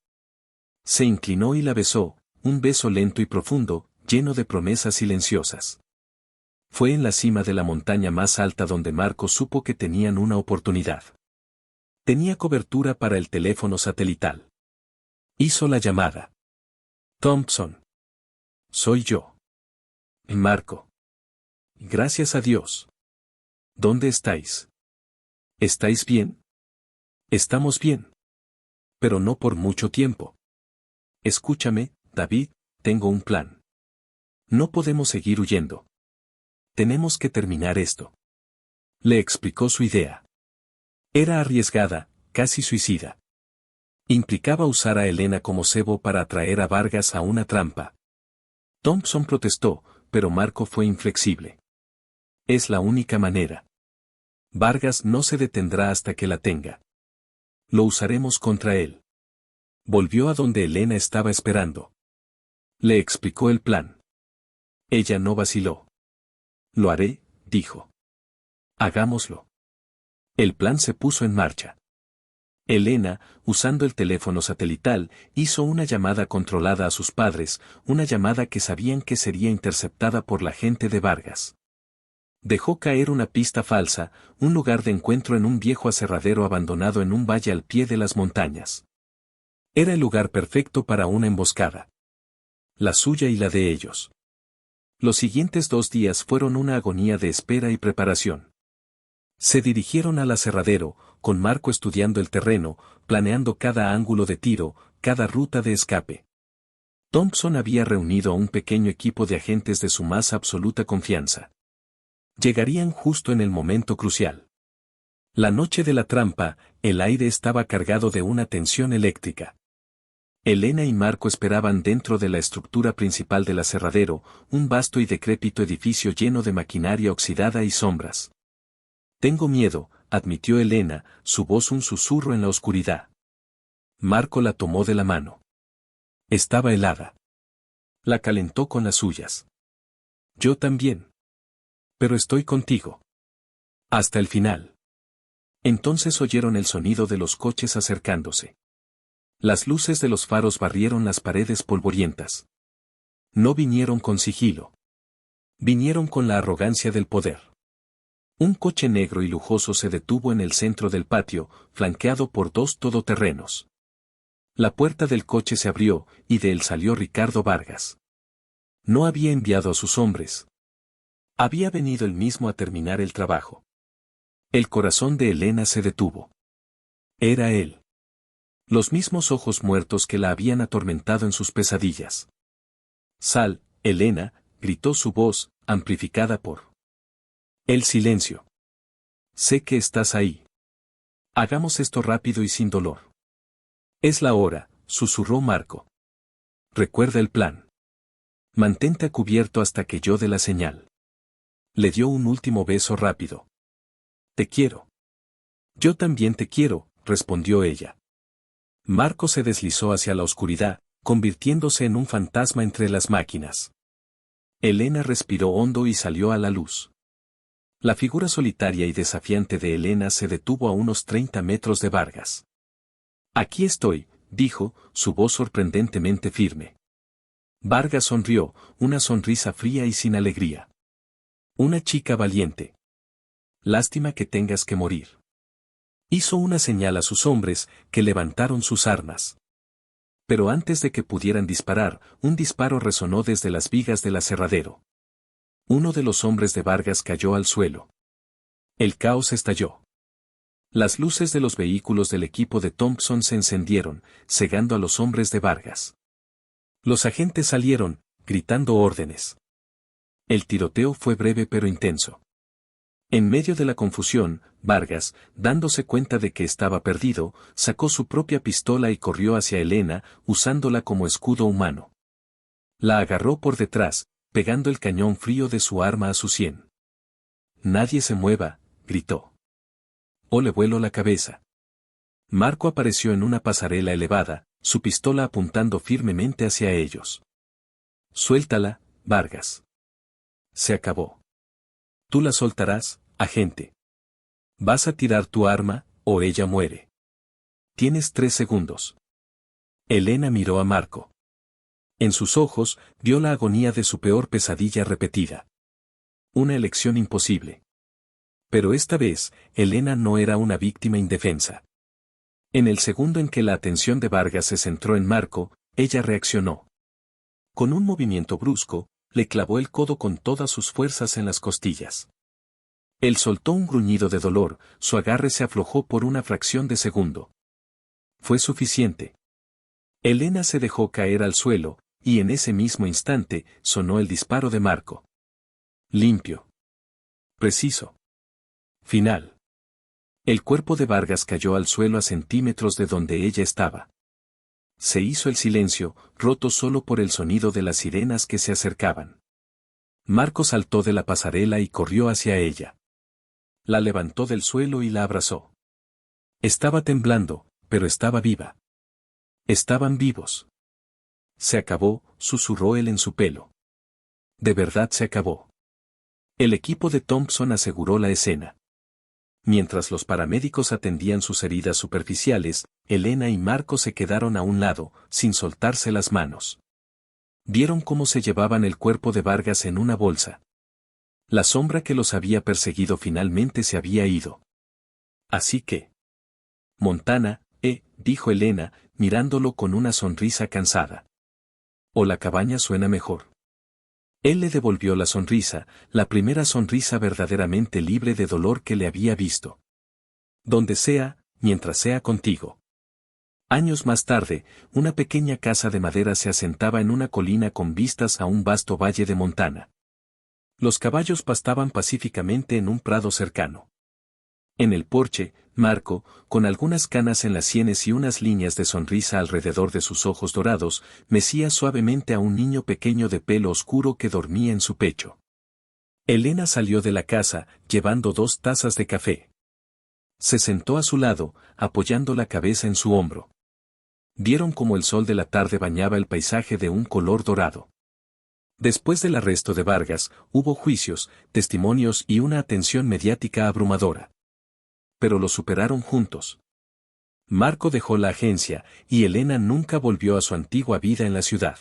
Se inclinó y la besó, un beso lento y profundo, lleno de promesas silenciosas. Fue en la cima de la montaña más alta donde Marco supo que tenían una oportunidad. Tenía cobertura para el teléfono satelital. Hizo la llamada. Thompson. Soy yo. Marco. Gracias a Dios. ¿Dónde estáis? ¿Estáis bien? Estamos bien. Pero no por mucho tiempo. Escúchame, David, tengo un plan. No podemos seguir huyendo. Tenemos que terminar esto. Le explicó su idea. Era arriesgada, casi suicida. Implicaba usar a Elena como cebo para atraer a Vargas a una trampa. Thompson protestó, pero Marco fue inflexible. Es la única manera. Vargas no se detendrá hasta que la tenga. Lo usaremos contra él. Volvió a donde Elena estaba esperando. Le explicó el plan. Ella no vaciló. Lo haré, dijo. Hagámoslo. El plan se puso en marcha. Elena, usando el teléfono satelital, hizo una llamada controlada a sus padres, una llamada que sabían que sería interceptada por la gente de Vargas. Dejó caer una pista falsa, un lugar de encuentro en un viejo aserradero abandonado en un valle al pie de las montañas. Era el lugar perfecto para una emboscada. La suya y la de ellos. Los siguientes 2 días fueron una agonía de espera y preparación. Se dirigieron al aserradero, con Marco estudiando el terreno, planeando cada ángulo de tiro, cada ruta de escape. Thompson había reunido a un pequeño equipo de agentes de su más absoluta confianza. Llegarían justo en el momento crucial. La noche de la trampa, el aire estaba cargado de una tensión eléctrica. Elena y Marco esperaban dentro de la estructura principal del aserradero, un vasto y decrépito edificio lleno de maquinaria oxidada y sombras. Tengo miedo, admitió Elena, su voz un susurro en la oscuridad. Marco la tomó de la mano. Estaba helada. La calentó con las suyas. Yo también. Pero estoy contigo. Hasta el final. Entonces oyeron el sonido de los coches acercándose. Las luces de los faros barrieron las paredes polvorientas. No vinieron con sigilo. Vinieron con la arrogancia del poder. Un coche negro y lujoso se detuvo en el centro del patio, flanqueado por 2 todoterrenos. La puerta del coche se abrió, y de él salió Ricardo Vargas. No había enviado a sus hombres. Había venido él mismo a terminar el trabajo. El corazón de Helena se detuvo. Era él. Los mismos ojos muertos que la habían atormentado en sus pesadillas. Sal, Helena, gritó su voz, amplificada por el silencio. Sé que estás ahí. Hagamos esto rápido y sin dolor. Es la hora, susurró Marco. Recuerda el plan. Mantente a cubierto hasta que yo dé la señal. Le dio un último beso rápido. Te quiero. Yo también te quiero, respondió ella. Marco se deslizó hacia la oscuridad, convirtiéndose en un fantasma entre las máquinas. Helena respiró hondo y salió a la luz. La figura solitaria y desafiante de Helena se detuvo a unos 30 metros de Vargas. Aquí estoy, dijo, su voz sorprendentemente firme. Vargas sonrió, una sonrisa fría y sin alegría. Una chica valiente. Lástima que tengas que morir. Hizo una señal a sus hombres, que levantaron sus armas. Pero antes de que pudieran disparar, un disparo resonó desde las vigas del aserradero. Uno de los hombres de Vargas cayó al suelo. El caos estalló. Las luces de los vehículos del equipo de Thompson se encendieron, cegando a los hombres de Vargas. Los agentes salieron, gritando órdenes. El tiroteo fue breve pero intenso. En medio de la confusión, Vargas, dándose cuenta de que estaba perdido, sacó su propia pistola y corrió hacia Helena, usándola como escudo humano. La agarró por detrás, pegando el cañón frío de su arma a su sien. Nadie se mueva, gritó. O le vuelo la cabeza. Marco apareció en una pasarela elevada, su pistola apuntando firmemente hacia ellos. Suéltala, Vargas. Se acabó. Tú la soltarás, agente. Vas a tirar tu arma, o ella muere. Tienes 3 segundos. Helena miró a Marco. En sus ojos, vio la agonía de su peor pesadilla repetida. Una elección imposible. Pero esta vez, Helena no era una víctima indefensa. En el segundo en que la atención de Vargas se centró en Marco, ella reaccionó. Con un movimiento brusco, le clavó el codo con todas sus fuerzas en las costillas. Él soltó un gruñido de dolor, su agarre se aflojó por una fracción de segundo. Fue suficiente. Helena se dejó caer al suelo, y en ese mismo instante, sonó el disparo de Marco. Limpio. Preciso. Final. El cuerpo de Vargas cayó al suelo a centímetros de donde ella estaba. Se hizo el silencio, roto solo por el sonido de las sirenas que se acercaban. Marco saltó de la pasarela y corrió hacia ella. La levantó del suelo y la abrazó. Estaba temblando, pero estaba viva. Estaban vivos. Se acabó, susurró él en su pelo. De verdad se acabó. El equipo de Thompson aseguró la escena. Mientras los paramédicos atendían sus heridas superficiales, Helena y Marco se quedaron a un lado, sin soltarse las manos. Vieron cómo se llevaban el cuerpo de Vargas en una bolsa. La sombra que los había perseguido finalmente se había ido. Así que... Montana, dijo Helena, mirándolo con una sonrisa cansada. O la cabaña suena mejor. Él le devolvió la sonrisa, la primera sonrisa verdaderamente libre de dolor que le había visto. Donde sea, mientras sea contigo. Años más tarde, una pequeña casa de madera se asentaba en una colina con vistas a un vasto valle de Montana. Los caballos pastaban pacíficamente en un prado cercano. En el porche, Marco, con algunas canas en las sienes y unas líneas de sonrisa alrededor de sus ojos dorados, mecía suavemente a un niño pequeño de pelo oscuro que dormía en su pecho. Helena salió de la casa, llevando 2 tazas de café. Se sentó a su lado, apoyando la cabeza en su hombro. Vieron cómo el sol de la tarde bañaba el paisaje de un color dorado. Después del arresto de Vargas, hubo juicios, testimonios y una atención mediática abrumadora. Pero lo superaron juntos. Marco dejó la agencia, y Helena nunca volvió a su antigua vida en la ciudad.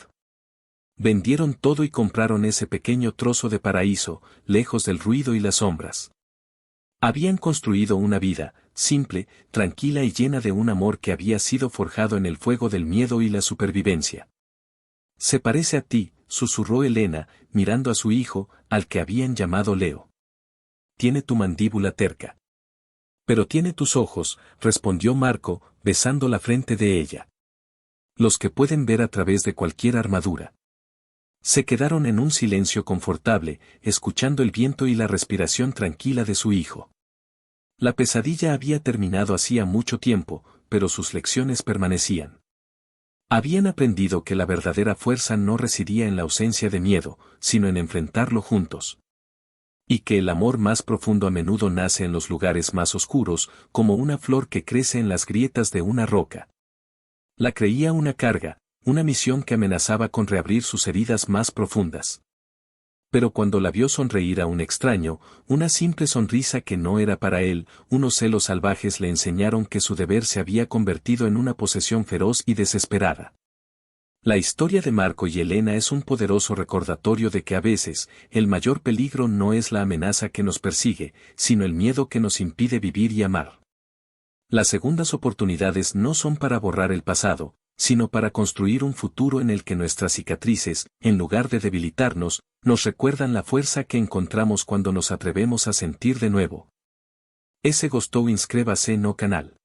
Vendieron todo y compraron ese pequeño trozo de paraíso, lejos del ruido y las sombras. Habían construido una vida, simple, tranquila y llena de un amor que había sido forjado en el fuego del miedo y la supervivencia. Se parece a ti, susurró Elena, mirando a su hijo, al que habían llamado Leo. Tiene tu mandíbula terca. Pero tiene tus ojos, respondió Marco, besando la frente de ella. Los que pueden ver a través de cualquier armadura. Se quedaron en un silencio confortable, escuchando el viento y la respiración tranquila de su hijo. La pesadilla había terminado hacía mucho tiempo, pero sus lecciones permanecían. Habían aprendido que la verdadera fuerza no residía en la ausencia de miedo, sino en enfrentarlo juntos. Y que el amor más profundo a menudo nace en los lugares más oscuros, como una flor que crece en las grietas de una roca. La creía una carga, una misión que amenazaba con reabrir sus heridas más profundas. Pero cuando la vio sonreír a un extraño, una simple sonrisa que no era para él, unos celos salvajes le enseñaron que su deber se había convertido en una posesión feroz y desesperada. La historia de Marco y Elena es un poderoso recordatorio de que a veces, el mayor peligro no es la amenaza que nos persigue, sino el miedo que nos impide vivir y amar. Las segundas oportunidades no son para borrar el pasado, sino para construir un futuro en el que nuestras cicatrices, en lugar de debilitarnos, nos recuerdan la fuerza que encontramos cuando nos atrevemos a sentir de nuevo. Ese gostou inscreva-se no canal.